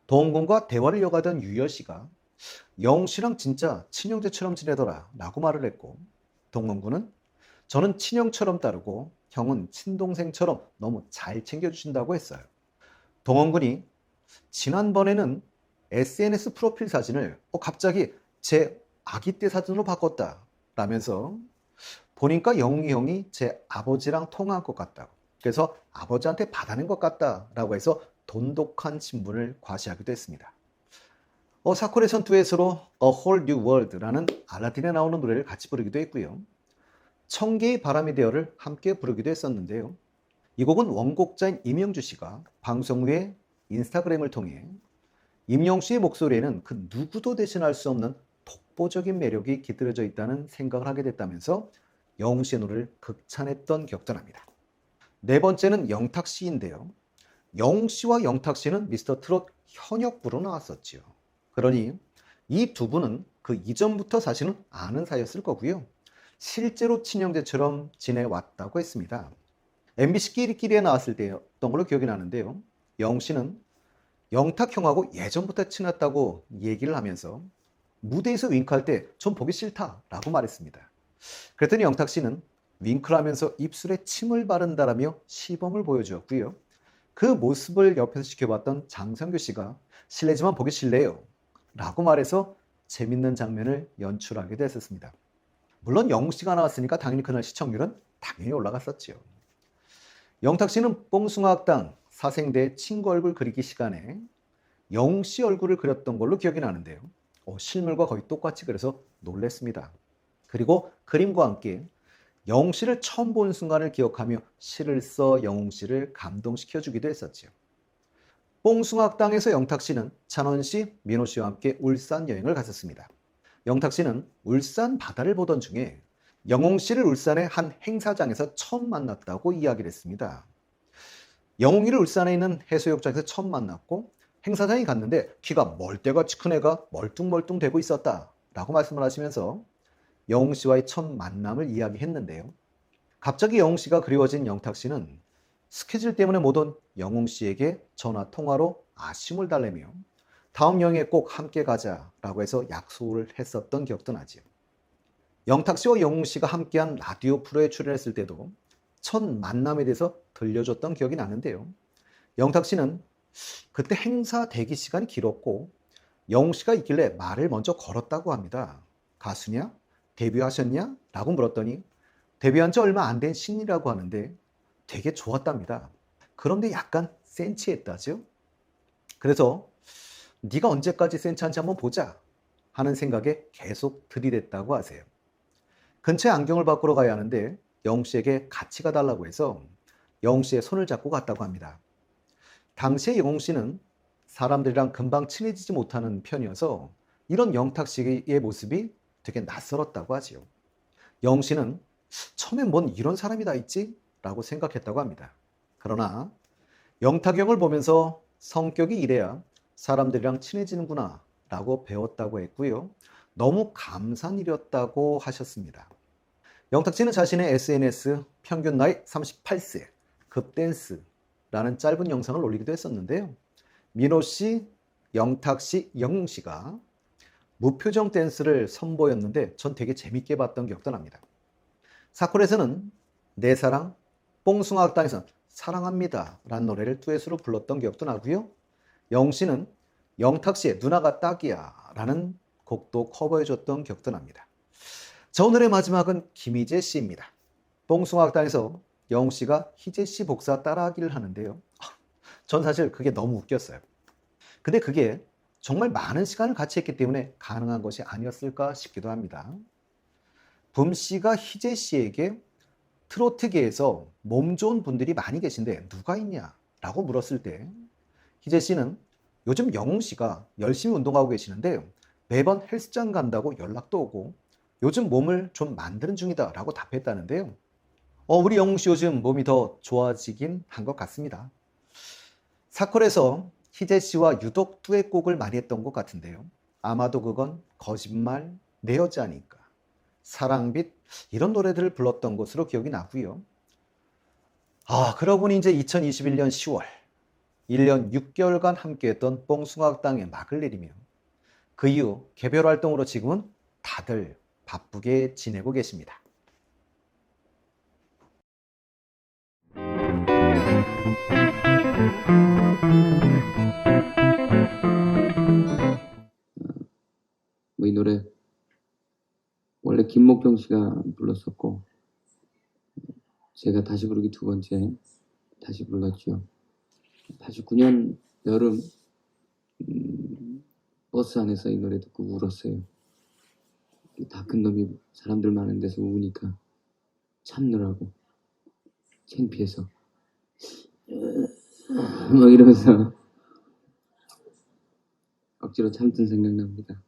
동원 군과 대화를 이어가던 유희열 씨가 영웅 씨랑 진짜 친형제처럼 지내더라 라고 말을 했고 동원 군은 저는 친형처럼 따르고 형은 친동생처럼 너무 잘 챙겨주신다고 했어요. 동원 군이 지난번에는 SNS 프로필 사진을 갑자기 제 아기 때 사진으로 바꿨다 라면서 보니까 영웅이 형이 제 아버지랑 통화한 것 같다고, 그래서 아버지한테 받아낸 것 같다라고 해서 돈독한 친분을 과시하기도 했습니다. 사콜의 듀엣으로 A Whole New World라는 알라딘에 나오는 노래를 같이 부르기도 했고요. 천개의 바람이 되어를 함께 부르기도 했었는데요. 이 곡은 원곡자인 임영주 씨가 방송 후에 인스타그램을 통해 임영웅 씨의 목소리에는 그 누구도 대신할 수 없는 독보적인 매력이 깃들여져 있다는 생각을 하게 됐다면서 영웅 씨의 노래를 극찬했던 기억도 납니다. 네 번째는 영탁 씨인데요. 영웅 씨와 영탁 씨는 미스터 트롯 현역부로 나왔었죠. 그러니 이 두 분은 그 이전부터 사실은 아는 사이였을 거고요. 실제로 친형제처럼 지내왔다고 했습니다. MBC 끼리끼리에 나왔을 때였던 걸로 기억이 나는데요. 영웅 씨는 영탁 형하고 예전부터 친했다고 얘기를 하면서 무대에서 윙크할 때 전 보기 싫다라고 말했습니다. 그랬더니 영탁 씨는 윙크를 하면서 입술에 침을 바른다라며 시범을 보여주었고요. 그 모습을 옆에서 지켜봤던 장성규 씨가 실례지만 보기 싫네요 라고 말해서 재밌는 장면을 연출하기도 했었습니다. 물론 영웅 씨가 나왔으니까 당연히 그날 시청률은 당연히 올라갔었죠. 영탁 씨는 뽕숭아학당 사생대 친구 얼굴 그리기 시간에 영웅 씨 얼굴을 그렸던 걸로 기억이 나는데요. 실물과 거의 똑같이 그래서 놀랬습니다. 그리고 그림과 함께 영웅 씨를 처음 본 순간을 기억하며 시를 써 영웅 씨를 감동시켜주기도 했었죠. 뽕숭아학당에서 영탁 씨는 찬원 씨, 민호 씨와 함께 울산 여행을 갔었습니다. 영탁 씨는 울산 바다를 보던 중에 영웅 씨를 울산의 한 행사장에서 처음 만났다고 이야기를 했습니다. 영웅이를 울산에 있는 해수욕장에서 처음 만났고 행사장에 갔는데 키가 멀대같이 큰 애가 멀뚱멀뚱 되고 있었다 라고 말씀을 하시면서 영웅 씨와의 첫 만남을 이야기했는데요. 갑자기 영웅 씨가 그리워진 영탁 씨는 스케줄 때문에 못 온 영웅 씨에게 전화 통화로 아쉬움을 달래며 다음 여행에 꼭 함께 가자라고 해서 약속을 했었던 기억도 나지요. 영탁 씨와 영웅 씨가 함께한 라디오 프로에 출연했을 때도 첫 만남에 대해서 들려줬던 기억이 나는데요. 영탁 씨는 그때 행사 대기 시간이 길었고 영웅 씨가 있길래 말을 먼저 걸었다고 합니다. 가수냐? 데뷔하셨냐? 라고 물었더니 데뷔한 지 얼마 안 된 신이라고 하는데 되게 좋았답니다. 그런데 약간 센치했다죠. 그래서 네가 언제까지 센치한지 한번 보자 하는 생각에 계속 들이댔다고 하세요. 근처에 안경을 바꾸러 가야 하는데 영웅 씨에게 같이 가달라고 해서 영웅 씨의 손을 잡고 갔다고 합니다. 당시에 영웅 씨는 사람들이랑 금방 친해지지 못하는 편이어서 이런 영탁 씨의 모습이 되게 낯설었다고 하지요. 영웅 씨는 처음엔 뭔 이런 사람이 다 있지? 라고 생각했다고 합니다. 그러나 영탁 형을 보면서 성격이 이래야 사람들이랑 친해지는구나 라고 배웠다고 했고요. 너무 감사한 일이었다고 하셨습니다. 영탁 씨는 자신의 SNS 평균 나이 38세 급댄스라는 짧은 영상을 올리기도 했었는데요. 민호 씨, 영탁 씨, 영웅 씨가 무표정 댄스를 선보였는데 전 되게 재밌게 봤던 기억도 납니다. 사콜에서는 내 사랑, 뽕숭아학당에서는 사랑합니다 라는 노래를 듀엣으로 불렀던 기억도 나고요. 영웅 씨는 영탁 씨의 누나가 딱이야 라는 곡도 커버해줬던 기억도 납니다. 자, 오늘의 마지막은 김희재 씨입니다. 뽕숭아학당에서 영웅 씨가 희재 씨 복사 따라하기를 하는데요. 전 사실 그게 너무 웃겼어요. 근데 그게 정말 많은 시간을 같이 했기 때문에 가능한 것이 아니었을까 싶기도 합니다. 붐 씨가 희재 씨에게 트로트계에서 몸 좋은 분들이 많이 계신데 누가 있냐라고 물었을 때 희재 씨는 요즘 영웅 씨가 열심히 운동하고 계시는데 매번 헬스장 간다고 연락도 오고 요즘 몸을 좀 만드는 중이다라고 답했다는데요. 우리 영웅 씨 요즘 몸이 더 좋아지긴 한 것 같습니다. 사콜에서 희재 씨와 유독 듀엣곡을 많이 했던 것 같은데요. 아마도 그건 거짓말, 내 여자니까, 사랑빛 이런 노래들을 불렀던 것으로 기억이 나고요. 그러고 보니 이제 2021년 10월 1년 6개월간 함께했던 뽕숭아학당에 막을 내리며 그 이후 개별 활동으로 지금은 다들 바쁘게 지내고 계십니다. 이 노래 원래 김목경 씨가 불렀었고 제가 다시 부르기 두 번째 다시 불렀죠. 89년 여름 버스 안에서 이 노래 듣고 울었어요. 다 큰 놈이 사람들 많은 데서 우니까 참느라고 창피해서 막 이러면서 억지로 참던 생각납니다.